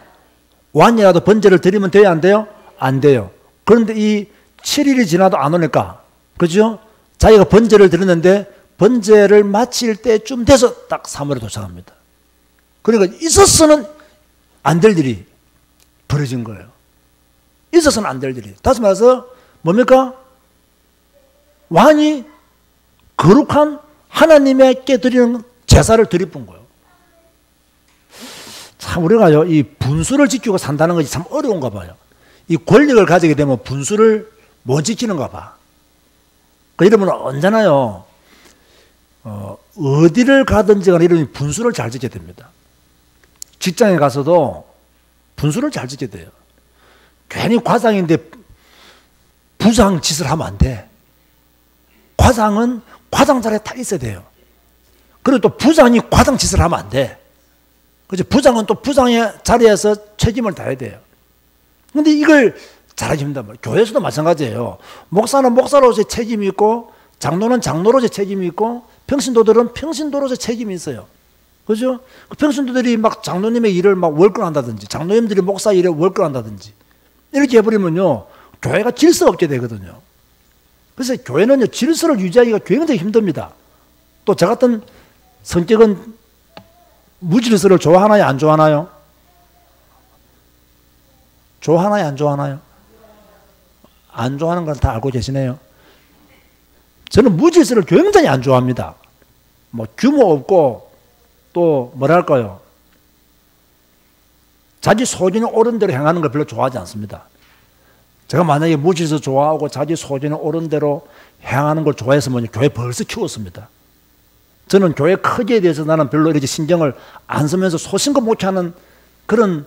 Speaker 1: 왕이라도 번제를 드리면 돼요? 안 돼요? 안 돼요. 그런데 이 7일이 지나도 안 오니까, 그죠? 자기가 번제를 드렸는데 번제를 마칠 때쯤 돼서 딱 사무엘에 도착합니다. 그러니까 있었어는 안 될 일이 벌어진 거예요. 있어서는 안 될 일이. 다시 말해서 뭡니까? 왕이 거룩한 하나님께 드리는 제사를 드리는 거예요. 참 우리가요, 이 분수를 지키고 산다는 것이 참 어려운가 봐요. 이 권력을 가지게 되면 분수를 못 지키는가 봐. 여러분은 언제나요, 어디를 가든지 간에 이런 분수를 잘 지켜야 됩니다. 직장에 가서도 분수를 잘 지켜야 돼요. 괜히 과장인데 부장 짓을 하면 안 돼. 과장은 과장 자리에 다 있어야 돼요. 그리고 또 부장이 과장 짓을 하면 안 돼. 그죠? 부장은 또 부장의 자리에서 책임을 다해야 돼요. 근데 이걸 잘하기 힘들단 말이에요. 교회에서도 마찬가지예요. 목사는 목사로서의 책임이 있고, 장로는 장로로서의 책임이 있고, 평신도들은 평신도로서의 책임이 있어요. 그죠? 그 평신도들이 막 장로님의 일을 막 월권한다든지, 장로님들이 목사 일에 월권한다든지, 이렇게 해버리면요, 교회가 질서가 없게 되거든요. 그래서 교회는요, 질서를 유지하기가 굉장히 힘듭니다. 또 저 같은 성격은 무질서를 좋아하나요? 안 좋아하나요? 좋아하나요? 안 좋아하나요? 안 좋아하는 걸 다 알고 계시네요. 저는 무질서를 굉장히 안 좋아합니다. 뭐 규모 없고 또 뭐랄까요, 자기 소견이 옳은 대로 행하는 걸 별로 좋아하지 않습니다. 제가 만약에 무질서 좋아하고 자기 소견이 옳은 대로 행하는 걸 좋아했으면 교회 벌써 키웠습니다. 저는 교회 크기에 대해서 나는 별로 이렇게 신경을 안 쓰면서 소신껏 못하는 그런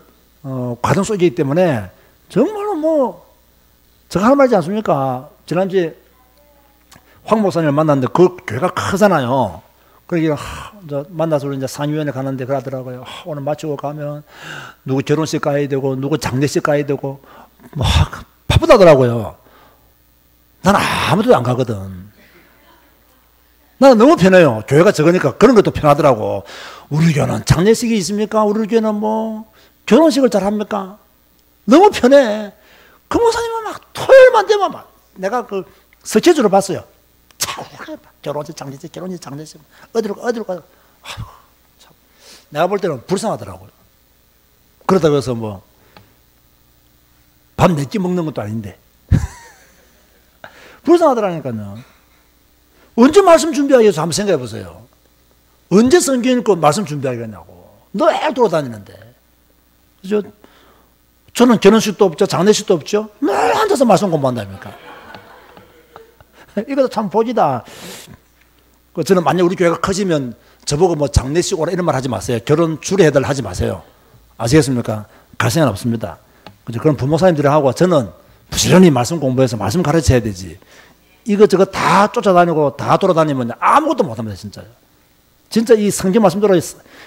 Speaker 1: 과정 속이기 때문에 정말로 뭐 제가 할 말이지 않습니까? 지난주에 황 목사님을 만났는데 그 교회가 크잖아요. 그러니까 만나서 이제 상위원회 가는데 그러더라고요. 오늘 마치고 가면 누구 결혼식 가야 되고 누구 장례식 가야 되고 막 바쁘다더라고요. 나는 아무데도 안 가거든. 나는 너무 편해요. 교회가 적으니까 그런 것도 편하더라고. 우리 교회는 장례식이 있습니까? 우리 교회는 뭐 결혼식을 잘 합니까? 너무 편해. 그 목사님은 막 토요일만 되면 막 내가 그 스케줄을 봤어요. 결혼식, 장례식, 결혼식, 장례식 어디로 가. 아이고, 참. 내가 볼 때는 불쌍하더라고요. 그러다 그래서 뭐 밥 4끼 먹는 것도 아닌데 불쌍하더라니까요. 언제 말씀 준비하겠어? 한번 생각해 보세요. 언제 성경 읽고 말씀 준비하겠냐고. 늘 돌아다니는데. 그죠? 저는 결혼식도 없죠. 장례식도 없죠. 늘 앉아서 말씀 공부한다니까. 이것도 참 복이다. 저는 만약 우리 교회가 커지면 저보고 뭐 장례식 오라 이런 말 하지 마세요. 결혼 주례해달 하지 마세요. 아시겠습니까? 갈 생각 없습니다. 그런 부목사님들이 하고 저는 부지런히 말씀 공부해서 말씀 가르쳐야 되지. 이것저것 다 쫓아다니고 다 돌아다니면 아무것도 못합니다. 진짜요. 진짜 이 성경 말씀대로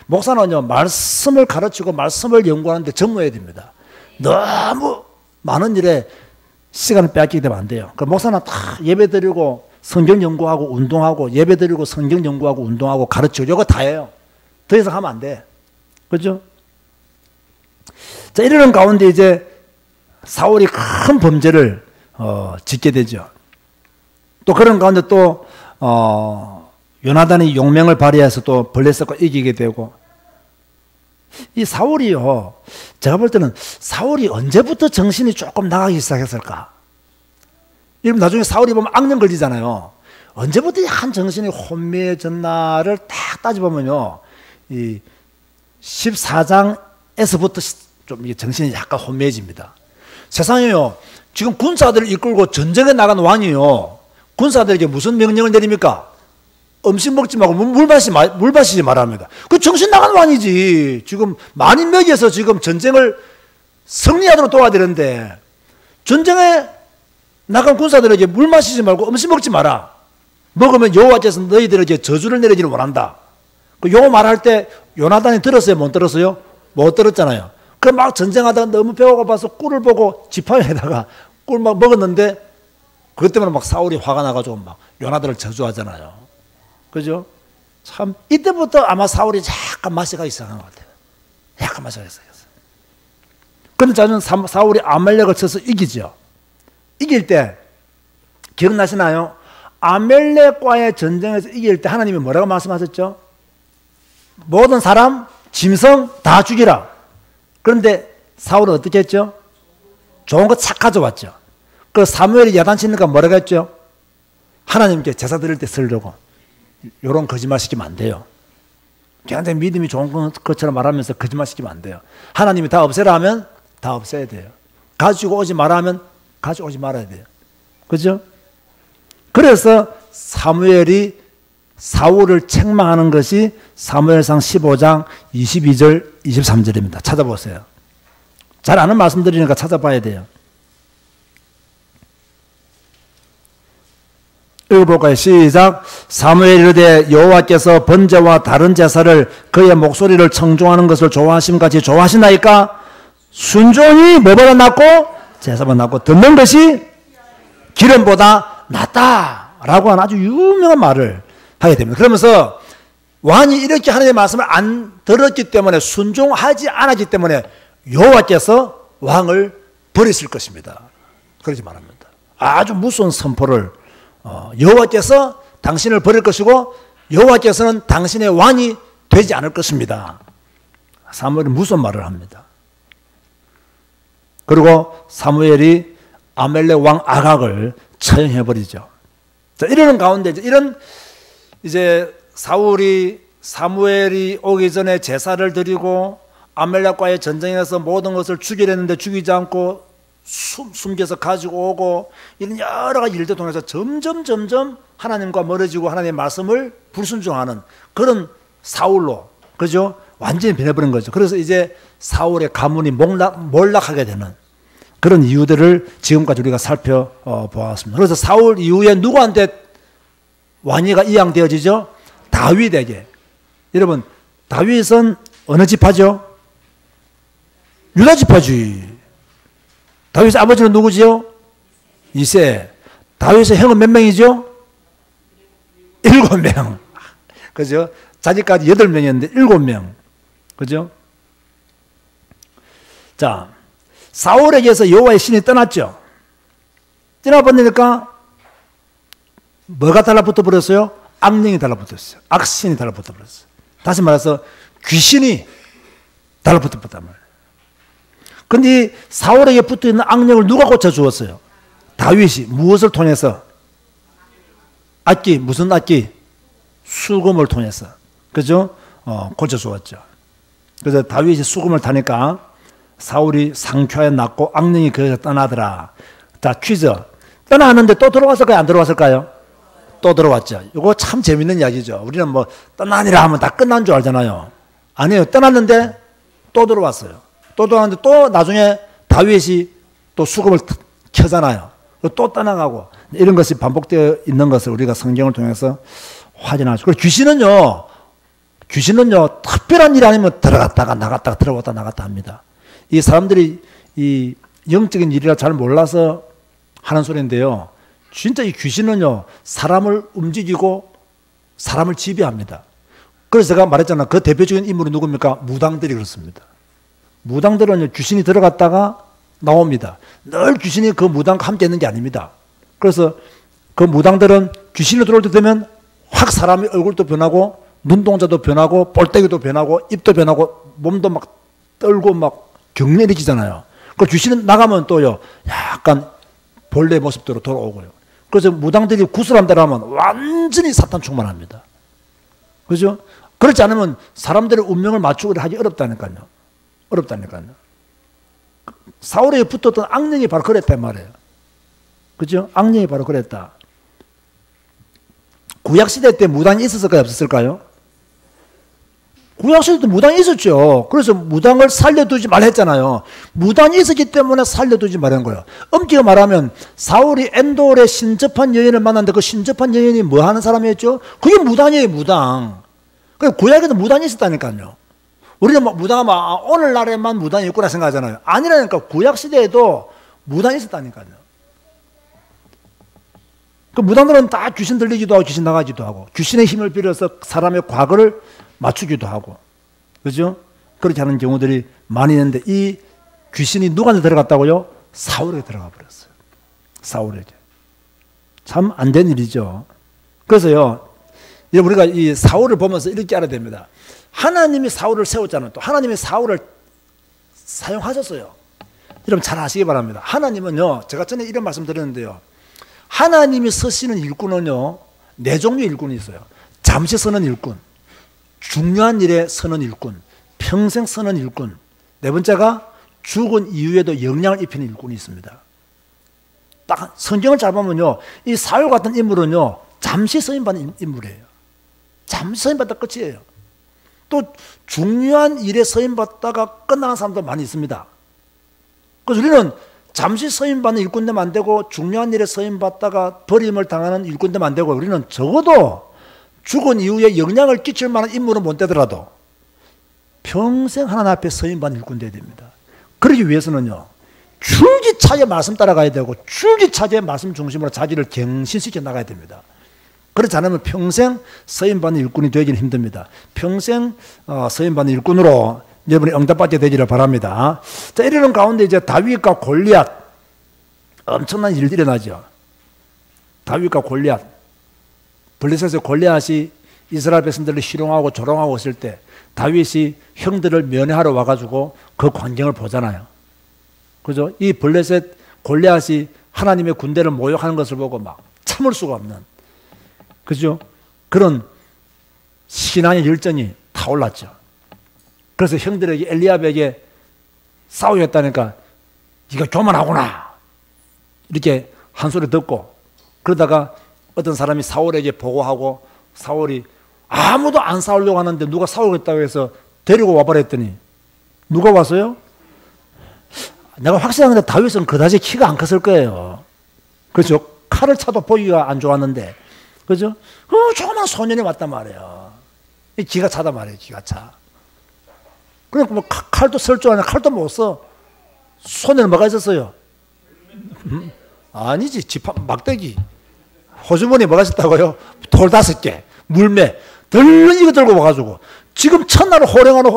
Speaker 1: 목사는요, 말씀을 가르치고 말씀을 연구하는데 전무해야 됩니다. 너무 많은 일에 시간을 빼앗기게 되면 안 돼요. 그 목사는 다 예배 드리고 성경 연구하고 운동하고 예배 드리고 성경 연구하고 운동하고 가르치고 이거 다 해요. 더 이상 하면 안 돼. 그죠? 자, 이러는 가운데 이제 사울이 큰 범죄를 짓게 되죠. 또 그런 가운데 또 요나단이 용맹을 발휘해서 또 블레셋과 이기게 되고, 이 사울이요, 제가 볼 때는 사울이 언제부터 정신이 조금 나가기 시작했을까? 여러분 나중에 사울이 보면 악령 걸리잖아요. 언제부터 한 정신이 혼미해졌나를 딱 따져보면요, 이 14장에서부터 좀 정신이 약간 혼미해집니다. 세상에요, 지금 군사들을 이끌고 전쟁에 나간 왕이요, 군사들에게 무슨 명령을 내립니까? 음식 먹지 말고 물 마시지 말합니다. 그 정신 나간 왕이지. 지금 많이 먹여서 지금 전쟁을 승리하도록 도와야 되는데, 전쟁에 나간 군사들에게 물 마시지 말고 음식 먹지 마라. 먹으면 여호와께서 너희들에게 저주를 내리지를 원한다. 그 요 말할 때 요나단이 들었어요? 못 들었어요? 못 들었잖아요. 그 막 전쟁하다가 너무 배고파서 꿀을 보고 지팡이에다가 꿀 막 먹었는데, 그것 때문에 막 사울이 화가 나가지고 막 요나단을 저주하잖아요. 그죠? 참 이때부터 아마 사울이 약간 맛이 가기 시작한 것 같아요. 약간 맛이 가기 시작했어요. 그런데 저는 사울이 아말렉을 쳐서 이기죠. 이길 때 기억나시나요? 아말렉과의 전쟁에서 이길 때 하나님이 뭐라고 말씀하셨죠? 모든 사람, 짐승 다 죽이라. 그런데 사울은 어떻게 했죠? 좋은 거 착 가져왔죠. 그 사무엘이 야단치니까 뭐라고 했죠? 하나님께 제사 드릴 때 쓰려고. 이런 거짓말 시키면 안 돼요. 굉장히 믿음이 좋은 것처럼 말하면서 거짓말 시키면 안 돼요. 하나님이 다 없애라 하면 다 없애야 돼요. 가지고 오지 마라 하면 가지고 오지 말아야 돼요. 그죠? 그래서 사무엘이 사울을 책망하는 것이 사무엘상 15장 22절 23절입니다. 찾아보세요. 잘 아는 말씀드리니까 찾아봐야 돼요. 읽어볼까요? 시작. 사무엘이 이르되 여호와께서 번제와 다른 제사를 그의 목소리를 청종하는 것을 좋아하심같이 좋아하시나이까? 순종이 뭐보다 낫고 제사보다 낫고 듣는 것이 기름보다 낫다라고 하는 아주 유명한 말을 하게 됩니다. 그러면서 왕이 이렇게 하나님의 말씀을 안 들었기 때문에, 순종하지 않았기 때문에 여호와께서 왕을 버리실 것입니다. 그러지 말합니다. 아주 무서운 선포를, 여호와께서 당신을 버릴 것이고 여호와께서는 당신의 왕이 되지 않을 것입니다. 사무엘이 무슨 말을 합니다. 그리고 사무엘이 아말렉 왕 아각을 처형해버리죠. 자, 이러는 가운데 이제 사무엘이 오기 전에 제사를 드리고 아말렉과의 전쟁에서 모든 것을 죽이려 했는데 죽이지 않고 숨겨서 가지고 오고, 이런 여러 가지 일들 통해서 점점 하나님과 멀어지고 하나님의 말씀을 불순종하는 그런 사울로, 그죠? 완전히 변해버린 거죠. 그래서 이제 사울의 가문이 몰락하게 되는 그런 이유들을 지금까지 우리가 살펴보았습니다. 그래서 사울 이후에 누구한테 왕위가 이양되어지죠? 다윗에게. 여러분, 다윗은 어느 지파죠? 유다 지파지. 다윗의 아버지는 누구지요? 이세. 다윗의 형은 몇 명이죠? 7명. 그죠? 자기까지 8명이었는데 7명. 그죠? 자, 사울에게서 여호와의 신이 떠났죠. 떠나버리니까 뭐가 달라붙어 버렸어요? 악령이 달라붙었어요. 악신이 달라붙어 버렸어요. 다시 말해서 귀신이 달라붙어 버렸단 말이에요. 그런데 사울에게 붙어있는 악령을 누가 고쳐주었어요? 다윗이. 무엇을 통해서? 악기. 무슨 악기? 수금을 통해서. 그죠? 고쳐주었죠. 그래서 다윗이 수금을 타니까 사울이 상쾌하게 낫고 악령이 거기서 떠나더라. 자, 퀴즈. 떠나는데 또 들어왔을까요? 안 들어왔을까요? 또 들어왔죠. 이거 참 재밌는 이야기죠. 우리는 뭐 떠나니라 하면 다 끝난 줄 알잖아요. 아니에요. 떠났는데 또 들어왔어요. 또 들어왔는데 또 나중에 다윗이 또 수금을 켜잖아요. 또 떠나가고, 이런 것이 반복되어 있는 것을 우리가 성경을 통해서 확인하죠. 그리고 귀신은요 특별한 일 아니면 들어갔다가 나갔다가 들어갔다 나갔다 합니다. 이 사람들이 이 영적인 일이라 잘 몰라서 하는 소리인데요, 진짜 이 귀신은요 사람을 움직이고 사람을 지배합니다. 그래서 제가 말했잖아요. 그 대표적인 인물이 누굽니까? 무당들이 그렇습니다. 무당들은 귀신이 들어갔다가 나옵니다. 늘 귀신이 그 무당과 함께 있는 게 아닙니다. 그래서 그 무당들은 귀신이 들어올 때 되면 확 사람의 얼굴도 변하고 눈동자도 변하고 볼때기도 변하고 입도 변하고 몸도 막 떨고 막 경련해지잖아요. 그 귀신은 나가면 또요 약간 본래 모습대로 돌아오고요. 그래서 무당들이 구슬한 대로 하면 완전히 사탄 충만합니다. 그죠? 그렇지 않으면 사람들의 운명을 맞추고 하기 어렵다니까요. 어렵다니까요. 사울에게 붙었던 악령이 바로 그랬단 말이에요. 그죠? 악령이 바로 그랬다. 구약시대 때 무당이 있었을까요? 없었을까요? 구약시대 때 무당이 있었죠. 그래서 무당을 살려두지 말라 했잖아요. 무당이 있었기 때문에 살려두지 말라는 거예요. 엄격히 말하면 사울이 엔돌의 신접한 여인을 만났는데 그 신접한 여인이 뭐 하는 사람이었죠? 그게 무당이에요, 무당. 그래서 구약에도 무당이 있었다니까요. 우리는 막 무당하면 오늘날에만 무당이 있구나 생각하잖아요. 아니라니까. 구약시대에도 무당이 있었다니까요. 그 무당들은 다 귀신 들리기도 하고 귀신 나가기도 하고 귀신의 힘을 빌어서 사람의 과거를 맞추기도 하고, 그죠? 그렇게 하는 경우들이 많이 있는데 이 귀신이 누구한테 들어갔다고요? 사울에게 들어가 버렸어요. 사울에게. 참 안 된 일이죠. 그래서요, 우리가 이 사울을 보면서 이렇게 알아야 됩니다. 하나님이 사울을 세웠잖아요. 또 하나님이 사울을 사용하셨어요. 여러분 잘 아시기 바랍니다. 하나님은요, 제가 전에 이런 말씀 드렸는데요. 하나님이 쓰시는 일꾼은요, 네 종류의 일꾼이 있어요. 잠시 쓰는 일꾼, 중요한 일에 쓰는 일꾼, 평생 쓰는 일꾼, 네 번째가 죽은 이후에도 영향을 입히는 일꾼이 있습니다. 딱 성경을 잘 보면요, 이 사울 같은 인물은요, 잠시 쓰임받는 인물이에요. 잠시 쓰임받다 끝이에요. 또 중요한 일에 쓰임받다가 끝나는 사람도 많이 있습니다. 그래서 우리는 잠시 쓰임받는 일꾼 되면 안 되고 중요한 일에 쓰임받다가 버림을 당하는 일꾼 되면 안 되고, 우리는 적어도 죽은 이후에 영향을 끼칠 만한 인물은 못 되더라도 평생 하나님 앞에 쓰임받는 일꾼 되어야 됩니다. 그러기 위해서는요, 줄기차게 말씀 따라가야 되고 줄기차게 말씀 중심으로 자기를 갱신시켜 나가야 됩니다. 그렇지 않으면 평생 쓰임받는 일꾼이 되기는 힘듭니다. 평생 쓰임받는 일꾼으로 여러분이 응답받게 되기를 바랍니다. 자, 이러는 가운데 이제 다윗과 골리앗, 엄청난 일이 일어나죠. 다윗과 골리앗. 블레셋의 골리앗이 이스라엘 백성들을 희롱하고 조롱하고 있을 때 다윗이 형들을 면회하러 와가지고 그 광경을 보잖아요. 그죠? 이 블레셋 골리앗이 하나님의 군대를 모욕하는 것을 보고 막 참을 수가 없는, 그죠? 그런 신앙의 열정이 타올랐죠. 그래서 형들에게, 엘리압에게 싸우겠다니까 네가 교만하구나 이렇게 한 소리 듣고, 그러다가 어떤 사람이 사울에게 보고하고 사울이 아무도 안 싸우려고 하는데 누가 싸우겠다고 해서 데리고 와버렸더니 누가 왔어요? 내가 확실한 건데 다윗은 그다지 키가 안 컸을 거예요. 그렇죠? 칼을 차도 보기가 안 좋았는데, 그죠? 조그만 소년이 왔단 말이에요. 기가 차단 말이에요. 기가 차. 그러니까 뭐 칼도 쓸 줄 아냐? 칼도 못 써. 손에는 뭐가 있었어요? 아니지. 지팡, 막대기. 호주머니에 뭐가 있었다고요? 돌 5개, 물매. 덜 이거 들고 와가지고 지금 첫날 호령하는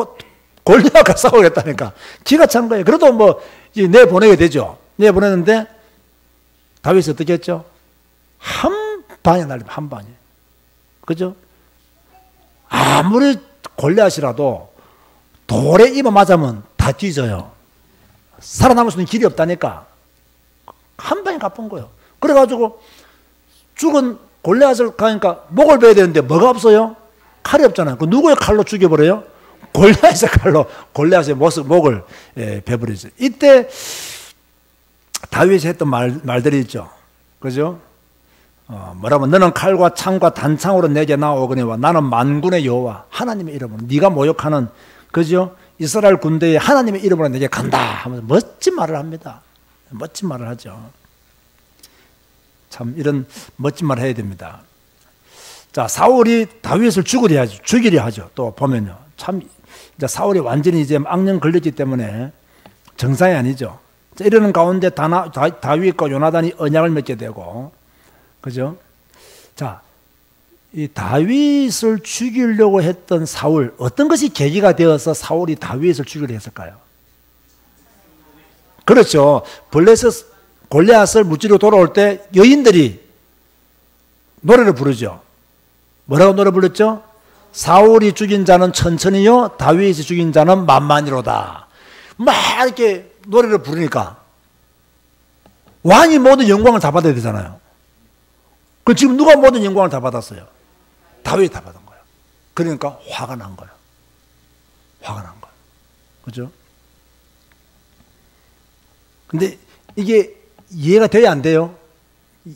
Speaker 1: 골리앗과 싸우겠다니까 기가 찬 거예요. 그래도 뭐 내보내게 되죠. 내보내는데 다윗이 어떻게 했죠? 한 방에 날리면 한 방에. 그죠? 아무리 골리앗이라도 돌에 입어 맞으면 다 뒤져요. 살아남을 수 있는 길이 없다니까. 한 방에 갚은 거예요. 그래가지고 죽은 골리앗을 가니까 목을 베야 되는데 뭐가 없어요? 칼이 없잖아요. 그 누구의 칼로 죽여버려요? 골리앗의 칼로 골리앗의 목을 베버리죠. 이때 다윗이 했던 말들이 있죠. 그죠? 뭐라면 너는 칼과 창과 단창으로 내게 나오거니와 나는 만군의 여호와 하나님의 이름으로 네가 모욕하는, 그죠? 이스라엘 군대의 하나님의 이름으로 내게 간다 하면서 멋진 말을 합니다. 멋진 말을 하죠. 참 이런 멋진 말을 해야 됩니다. 자, 사울이 다윗을 죽이려 하죠. 또 보면요. 참 이제 사울이 완전히 이제 악령 걸렸기 때문에 정상이 아니죠. 자, 이러는 가운데 다윗과 요나단이 언약을 맺게 되고, 그죠? 자, 이 다윗을 죽이려고 했던 사울, 어떤 것이 계기가 되어서 사울이 다윗을 죽이려 했을까요? 그렇죠. 골리앗을 무찌르고 돌아올 때 여인들이 노래를 부르죠. 뭐라고 노래 불렀죠? 사울이 죽인 자는 천천히요, 다윗이 죽인 자는 만만히로다. 막 이렇게 노래를 부르니까 왕이 모든 영광을 다 받아야 되잖아요. 그 지금 누가 모든 영광을 다 받았어요? 다윗이 다 받은 거예요. 그러니까 화가 난 거예요. 화가 난 거예요. 그죠? 근데 이게 이해가 돼야 안 돼요?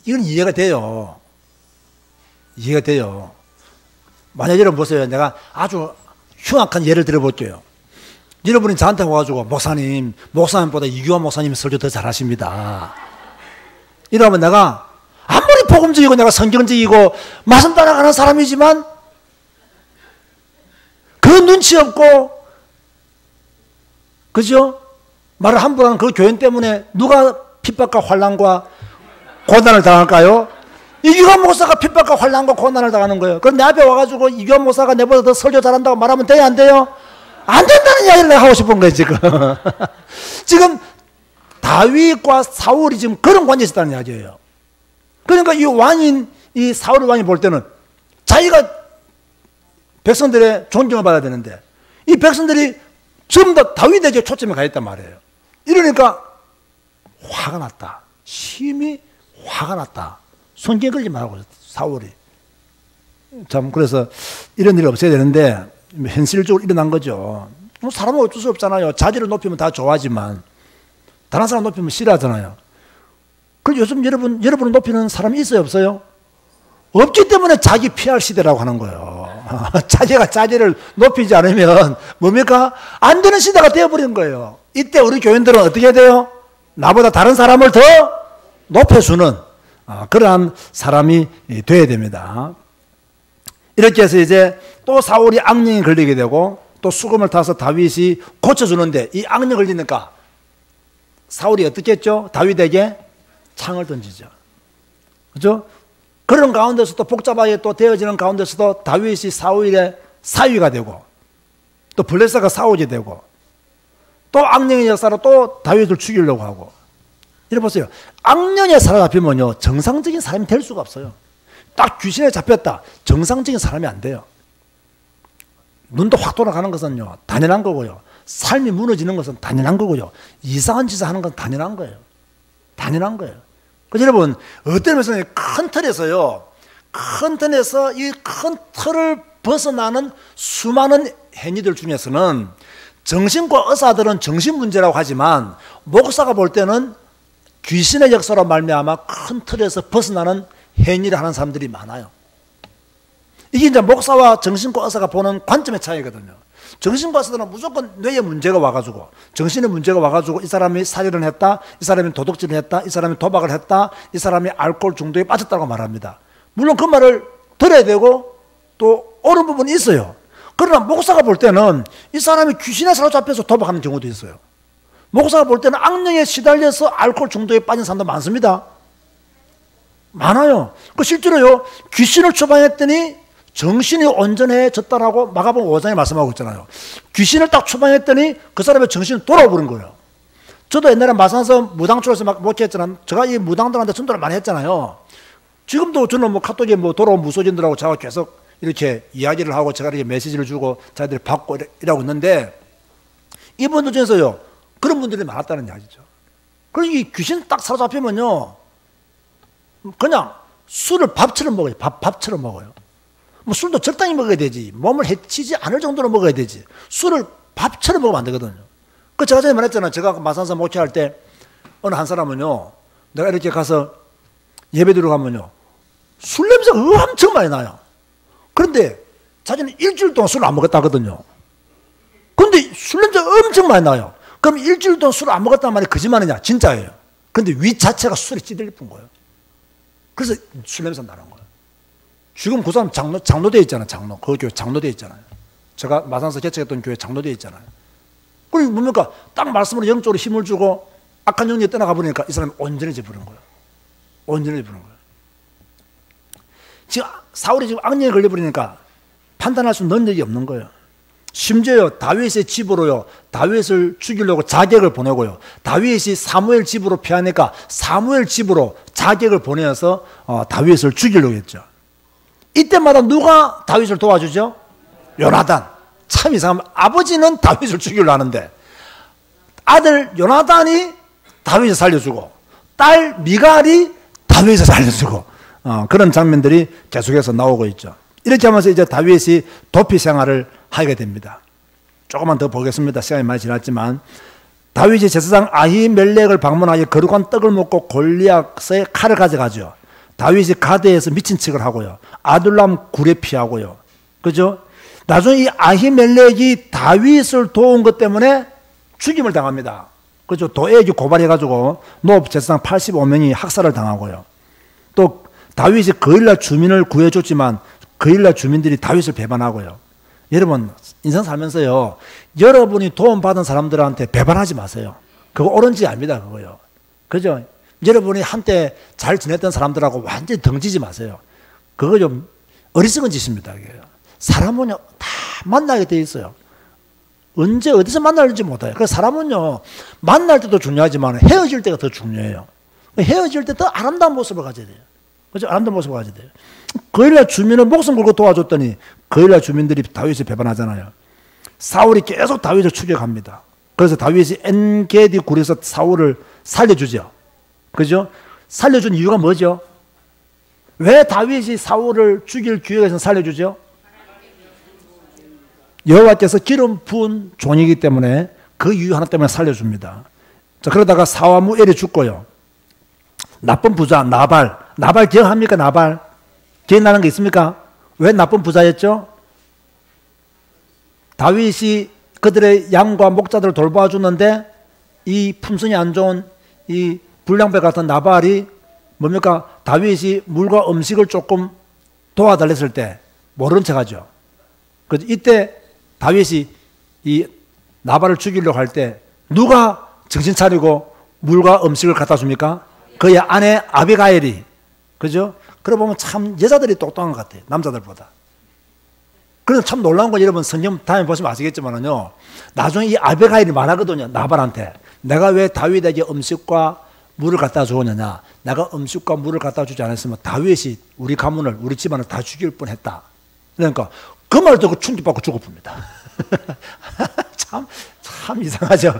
Speaker 1: 이건 이해가 돼요. 이해가 돼요. 만약 여러분 보세요. 내가 아주 흉악한 예를 들어볼게요. 여러분이 저한테 와가지고 목사님보다 이규환 목사님이 설교 더 잘하십니다. 이러면 내가 아무리 복음적이고 내가 성경적이고 말씀 따라가는 사람이지만 그 눈치 없고 그죠? 말을 함부로 하는 그 교인 때문에 누가 핍박과 환난과 고난을 당할까요? 이규환 목사가 핍박과 환난과 고난을 당하는 거예요. 그럼 내 앞에 와가지고 이규환 목사가 내보다 더 설교 잘한다고 말하면 돼요, 안 돼요? 안 된다는 이야기를 내가 하고 싶은 거예요, 지금. 지금 다윗과 사울이 지금 그런 관계에 있었다는 이야기예요. 그러니까 이 사울 왕이 볼 때는 자기가 백성들의 존경을 받아야 되는데 이 백성들이 전부 다 다윗에게 초점이 가 있단 말이에요. 이러니까 화가 났다. 심히 화가 났다. 손기에 걸지 말고 사울이. 참 그래서 이런 일이 없어야 되는데 현실적으로 일어난 거죠. 사람은 어쩔 수 없잖아요. 자질을 높이면 다 좋아하지만 다른 사람 높이면 싫어하잖아요. 그리고 요즘 여러분을 높이는 사람이 있어요, 없어요? 없기 때문에 자기 PR 시대라고 하는 거예요. 자기가 자기를 높이지 않으면 뭡니까? 안 되는 시대가 되어버린 거예요. 이때 우리 교인들은 어떻게 해야 돼요? 나보다 다른 사람을 더 높여주는 그러한 사람이 되어야 됩니다. 이렇게 해서 이제 또 사울이 악령에 걸리게 되고 또 수금을 타서 다윗이 고쳐주는데 이 악령 걸리니까 사울이 어떻게 했죠? 다윗에게 창을 던지죠. 그죠? 그런 가운데서도 복잡하게 또 되어지는 가운데서도 다윗이 사울의 사위가 되고 또 블레셋가 싸우게 되고 또 악령의 역사로 또 다윗을 죽이려고 하고. 이래 보세요. 악령에 사로잡히면요 정상적인 사람이 될 수가 없어요. 딱 귀신에 잡혔다. 정상적인 사람이 안 돼요. 눈도 확 돌아가는 것은요 당연한 거고요. 삶이 무너지는 것은 당연한 거고요. 이상한 짓을 하는 건 당연한 거예요. 당연한 거예요. 그래서 여러분 어떤 면에서는 큰 틀에서요, 큰 틀에서 이 큰 틀을 벗어나는 수많은 행위들 중에서는 정신과 의사들은 정신 문제라고 하지만 목사가 볼 때는 귀신의 역사로 말미암아 큰 틀에서 벗어나는 행위를 하는 사람들이 많아요. 이게 이제 목사와 정신과 의사가 보는 관점의 차이거든요. 정신과 의사들은 무조건 뇌에 문제가 와가지고 정신에 문제가 와가지고 이 사람이 살인을 했다, 이 사람이 도둑질을 했다, 이 사람이 도박을 했다, 이 사람이 알코올 중독에 빠졌다고 말합니다. 물론 그 말을 들어야 되고 또 옳은 부분이 있어요. 그러나 목사가 볼 때는 이 사람이 귀신에 사로잡혀서 도박하는 경우도 있어요. 목사가 볼 때는 악령에 시달려서 알코올 중독에 빠진 사람도 많습니다. 많아요. 그 실제로요 귀신을 처방했더니 정신이 온전해졌다라고 마가복음 5장에 말씀하고 있잖아요. 귀신을 딱 처방했더니 그 사람의 정신이 돌아오는 거예요. 저도 옛날에 마산서 무당초에서 막 목회했잖아요. 제가 이 무당들한테 전도를 많이 했잖아요. 지금도 저는 뭐 카톡에 뭐 돌아온 무소진들하고 제가 계속 이렇게 이야기를 하고 제가 이렇게 메시지를 주고 자기들이 받고 이러고 있는데 이분들 중에서요 그런 분들이 많았다는 이야기죠. 그래서 이 귀신 딱 사로잡히면요 그냥 술을 밥처럼 먹어요. 밥처럼 먹어요. 뭐 술도 적당히 먹어야 되지. 몸을 해치지 않을 정도로 먹어야 되지. 술을 밥처럼 먹으면 안 되거든요. 그 제가 전에 말했잖아요. 제가 마산사 목회할 때 어느 한 사람은요 내가 이렇게 가서 예배 들어가면요 술 냄새가 엄청 많이 나요. 그런데 자기는 일주일 동안 술을 안 먹었다 하거든요. 그런데 술 냄새가 엄청 많이 나요. 그럼 일주일 동안 술을 안 먹었다는 말이 거짓말이냐? 진짜예요. 그런데 위 자체가 술에 찌들린 거예요. 그래서 술 냄새 나는 거예요. 지금 그 사람 장로되어 있잖아요. 장로. 그 교회 장로되어 있잖아요. 제가 마산서 개척했던 교회 장로되어 있잖아요. 그리고 뭡니까? 딱 말씀으로 영적으로 힘을 주고 악한 영역에 떠나가 보니까 이 사람이 온전해져 버린 거예요. 온전해져 버린 거예요. 지금 사울이 지금 악령에 걸려버리니까 판단할 수 있는 능력이 없는 거예요. 심지어 다윗의 집으로요, 다윗을 죽이려고 자객을 보내고요, 다윗이 사무엘 집으로 피하니까 사무엘 집으로 자객을 보내서 다윗을 죽이려고 했죠. 이때마다 누가 다윗을 도와주죠? 요나단. 참 이상합니다. 아버지는 다윗을 죽이려고 하는데 아들 요나단이 다윗을 살려주고 딸 미갈이 다윗을 살려주고 그런 장면들이 계속해서 나오고 있죠. 이렇게 하면서 이제 다윗이 도피 생활을 하게 됩니다. 조금만 더 보겠습니다. 시간이 많이 지났지만 다윗이 제사장 아히멜렉을 방문하여 거룩한 떡을 먹고 골리앗의 칼을 가져가죠. 다윗이 가드에서 미친 척을 하고요, 아둘람 굴에 피하고요. 그죠? 나중에 이 아히멜렉이 다윗을 도운 것 때문에 죽임을 당합니다. 그죠? 도액이 고발해가지고 노업 제사장 85명이 학살을 당하고요. 또 다윗이 거일날 주민을 구해줬지만 거일날 주민들이 다윗을 배반하고요. 여러분 인생 살면서요, 여러분이 도움받은 사람들한테 배반하지 마세요. 그거 옳은지 압니다. 그거요. 그죠? 여러분이 한때 잘 지냈던 사람들하고 완전히 덩치지 마세요. 그거 좀 어리석은 짓입니다. 사람은요 다 만나게 돼 있어요. 언제 어디서 만날지 못해요. 그래서 사람은요 만날 때도 중요하지만 헤어질 때가 더 중요해요. 헤어질 때 더 아름다운 모습을 가져야 돼요. 그죠? 아름다운 모습을 가져야 돼요. 거일날 주민을 목숨 걸고 도와줬더니 거일날 주민들이 다윗을 배반하잖아요. 사울이 계속 다윗을 추격합니다. 그래서 다윗이 엔게디 굴에서 사울을 살려주죠. 그죠? 살려준 이유가 뭐죠? 왜 다윗이 사울을 죽일 기회에서 살려주죠? 여호와께서 기름 부은 종이기 때문에 그 이유 하나 때문에 살려줍니다. 자, 그러다가 사무엘이 죽고요. 나쁜 부자 나발 기억합니까? 나발 기억나는 게 있습니까? 왜 나쁜 부자였죠? 다윗이 그들의 양과 목자들을 돌봐주는데 이 품성이 안 좋은 이 불량배 같은 나발이 뭡니까? 다윗이 물과 음식을 조금 도와달랬을 때 모른 척하죠. 그래서 이때 다윗이 이 나발을 죽이려고 할 때 누가 정신 차리고 물과 음식을 갖다 줍니까? 그의 아내 아비가일이. 그죠? 그래 보면 참 여자들이 똑똑한 것 같아요. 남자들보다. 그래서 참 놀라운 건 여러분 성경 다음에 보시면 아시겠지만요, 나중에 이 아비가일이 말하거든요. 나발한테 내가 왜 다윗에게 음식과 물을 갖다 주었느냐, 내가 음식과 물을 갖다 주지 않았으면 다윗이 우리 가문을 우리 집안을 다 죽일 뻔했다. 그러니까 그 말 듣고 충격받고 죽어봅니다. 참 이상하죠.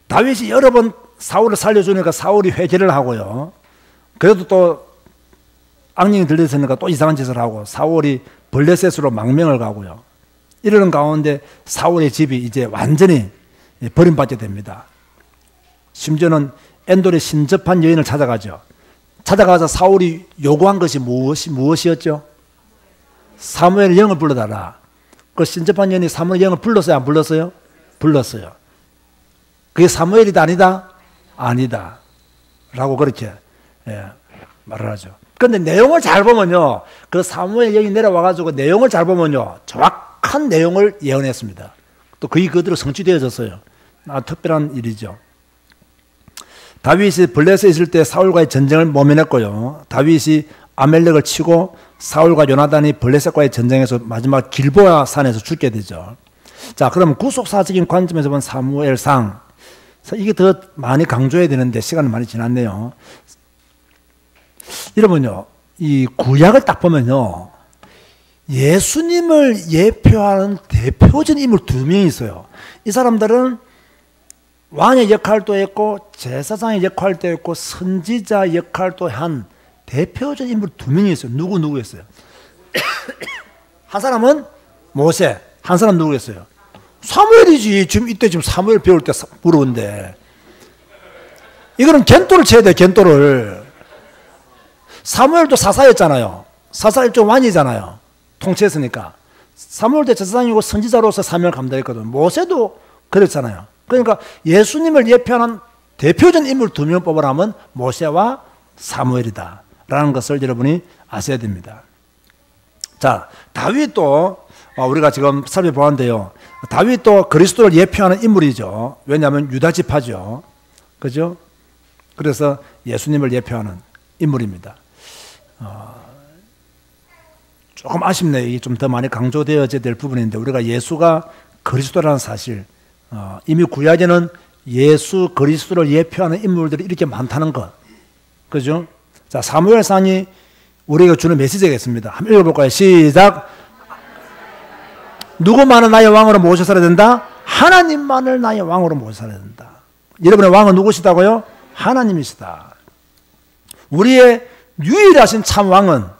Speaker 1: 다윗이 여러 번 사울을 살려주니까 사울이 회개를 하고요. 그래도 또 악령이 들렸으니까 또 이상한 짓을 하고 사울이 블레셋으로 망명을 가고요. 이러는 가운데 사울의 집이 이제 완전히 버림받게 됩니다. 심지어는 엔돌의 신접한 여인을 찾아가죠. 찾아가서 사울이 요구한 것이 무엇이었죠? 사무엘 영을 불러달라. 그 신접한 여인이 사무엘 영을 불렀어요? 안 불렀어요? 불렀어요. 그게 사무엘이다 아니다? 아니다 라고 그렇게 말을 하죠. 그런데 내용을 잘 보면요, 그 사무엘 영이 내려와가지고 내용을 잘 보면요 정확한 내용을 예언했습니다. 또 거의 그대로 성취되어졌어요. 특별한 일이죠. 다윗이 블레셋에 있을 때 사울과의 전쟁을 모면했고요, 다윗이 아멜렉을 치고 사울과 요나단이 블레셋과의 전쟁에서 마지막 길보아 산에서 죽게 되죠. 자, 그럼 구속사적인 관점에서 본 사무엘상, 이게 더 많이 강조해야 되는데 시간이 많이 지났네요. 여러분요, 이 구약을 딱 보면요, 예수님을 예표하는 대표적인 인물 두 명이 있어요. 이 사람들은 왕의 역할도 했고 제사장의 역할도 했고 선지자 역할도 한 대표적인 인물 두 명이 있어요. 누구였어요? 한 사람은 모세, 한 사람 누구였어요? 사무엘이지. 지금 사무엘 배울 때 물어본데 이거는 겐토를 쳐야 돼. 겐토를. 사무엘도 사사였잖아요. 사사 좀 왕이잖아요. 통치했으니까. 사무엘도 제사장이고 선지자로서 사명을 감당했거든. 모세도 그랬잖아요. 그러니까 예수님을 예표하는 대표적인 인물 두 명 뽑으라면 모세와 사무엘이다 라는 것을 여러분이 아셔야 됩니다. 자, 다윗도 우리가 지금 살펴보았는데요, 다윗도 그리스도를 예표하는 인물이죠. 왜냐하면 유다 지파죠. 그죠? 그래서 예수님을 예표하는 인물입니다. 조금 아쉽네요. 이게 좀 더 많이 강조되어져야 될 부분인데, 우리가 예수가 그리스도라는 사실, 이미 구약에는 예수 그리스도를 예표하는 인물들이 이렇게 많다는 것, 그죠? 자, 사무엘상이 우리에게 주는 메시지가 있습니다. 한번 읽어볼까요? 시작. 누구만을 나의 왕으로 모셔서야 된다? 하나님만을 나의 왕으로 모셔서야 된다. 여러분의 왕은 누구시다고요? 하나님이시다. 우리의 유일하신 참 왕은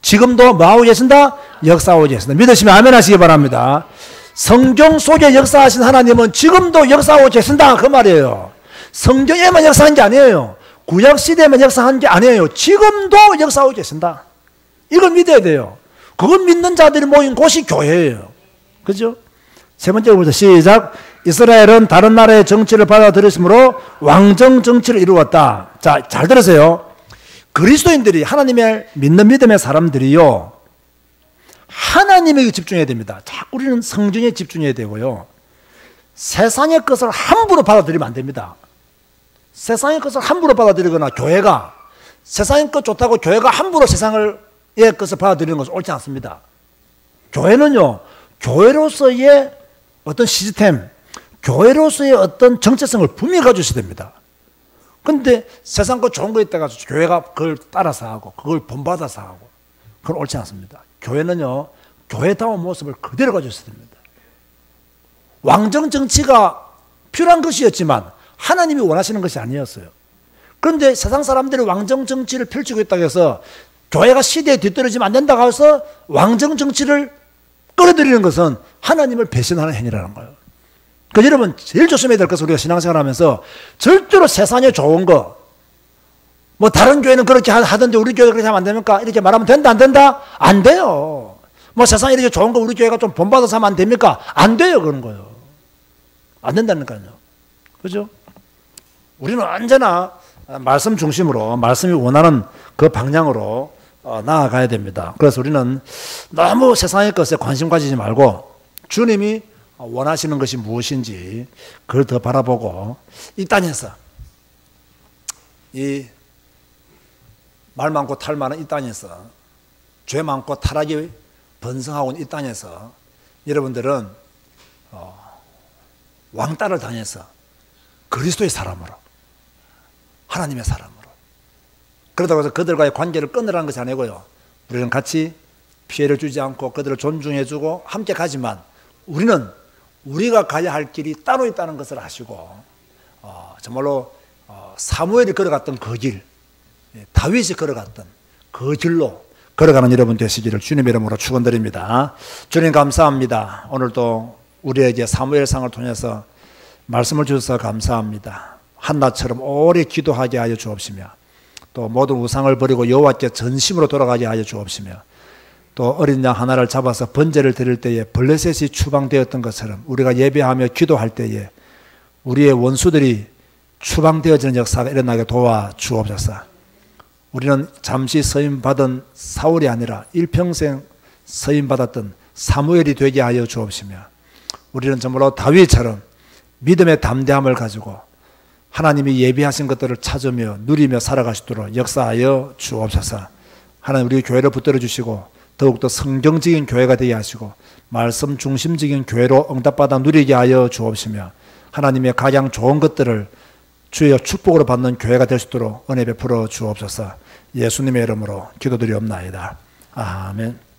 Speaker 1: 지금도 뭐하고 계신다? 역사하고 계신다. 믿으시면 아멘 하시기 바랍니다. 성경 속에 역사하신 하나님은 지금도 역사하고 계신다, 그 말이에요. 성경에만 역사한 게 아니에요. 구약 시대에만 역사한 게 아니에요. 지금도 역사하고 계신다. 이걸 믿어야 돼요. 그걸 믿는 자들이 모인 곳이 교회예요. 그죠? 세 번째 보자. 시작. 이스라엘은 다른 나라의 정치를 받아들였으므로 왕정 정치를 이루었다. 자, 잘 들으세요. 그리스도인들이, 하나님을 믿는 믿음의 사람들이요, 하나님에게 집중해야 됩니다. 자꾸 우리는 성경에 집중해야 되고요, 세상의 것을 함부로 받아들이면 안 됩니다. 세상의 것을 함부로 받아들이거나, 교회가 세상의 것 좋다고 교회가 함부로 세상의 것을 받아들이는 것은 옳지 않습니다. 교회는요, 교회로서의 어떤 시스템, 교회로서의 어떤 정체성을 분명히 가지셔야 됩니다. 근데 세상 거 좋은 거 있다가 교회가 그걸 따라서 하고, 그걸 본받아서 하고, 그건 옳지 않습니다. 교회는요, 교회다운 모습을 그대로 가졌어야 됩니다. 왕정 정치가 필요한 것이었지만 하나님이 원하시는 것이 아니었어요. 그런데 세상 사람들이 왕정 정치를 펼치고 있다고 해서 교회가 시대에 뒤떨어지면 안 된다고 해서 왕정 정치를 끌어들이는 것은 하나님을 배신하는 행위라는 거예요. 그 여러분 제일 조심해야 될 것은, 우리가 신앙생활 하면서 절대로 세상에 좋은 거, 뭐 다른 교회는 그렇게 하던데 우리 교회가 그렇게 하면 안 됩니까? 이렇게 말하면 된다 안 된다? 안 돼요. 뭐 세상에 이렇게 좋은 거 우리 교회가 좀 본받아서 하면 안 됩니까? 안 돼요. 그런 거요. 안 된다니까요. 그죠? 우리는 언제나 말씀 중심으로, 말씀이 원하는 그 방향으로 나아가야 됩니다. 그래서 우리는 너무 세상의 것에 관심 가지지 말고 주님이 원하시는 것이 무엇인지 그걸 더 바라보고, 이 땅에서, 이 말 많고 탈 많은 이 땅에서, 죄 많고 타락이 번성하고 있는 이 땅에서 여러분들은 왕따를 당해서 그리스도의 사람으로, 하나님의 사람으로, 그러다고 해서 그들과의 관계를 끊으라는 것이 아니고요, 우리는 같이 피해를 주지 않고 그들을 존중해주고 함께 가지만, 우리는 우리가 가야 할 길이 따로 있다는 것을 아시고, 정말로 사무엘이 걸어갔던 그 길, 다윗이 걸어갔던 그 길로 걸어가는 여러분 되시기를 주님의 이름으로 축원드립니다. 주님 감사합니다. 오늘도 우리에게 사무엘상을 통해서 말씀을 주셔서 감사합니다. 한나처럼 오래 기도하게 하여 주옵시며, 또 모든 우상을 버리고 여호와께 전심으로 돌아가게 하여 주옵시며, 또 어린 양 하나를 잡아서 번제를 드릴 때에 블레셋이 추방되었던 것처럼 우리가 예배하며 기도할 때에 우리의 원수들이 추방되어지는 역사가 일어나게 도와 주옵소서. 우리는 잠시 서임받은 사울이 아니라 일평생 서임받았던 사무엘이 되게 하여 주옵시며, 우리는 정말로 다윗처럼 믿음의 담대함을 가지고 하나님이 예비하신 것들을 찾으며 누리며 살아가시도록 역사하여 주옵소서. 하나님, 우리 교회를 붙들어 주시고 더욱더 성경적인 교회가 되게 하시고 말씀 중심적인 교회로 응답받아 누리게 하여 주옵시며, 하나님의 가장 좋은 것들을 주의 축복으로 받는 교회가 될 수 있도록 은혜 베풀어 주옵소서. 예수님의 이름으로 기도드리옵나이다. 아멘.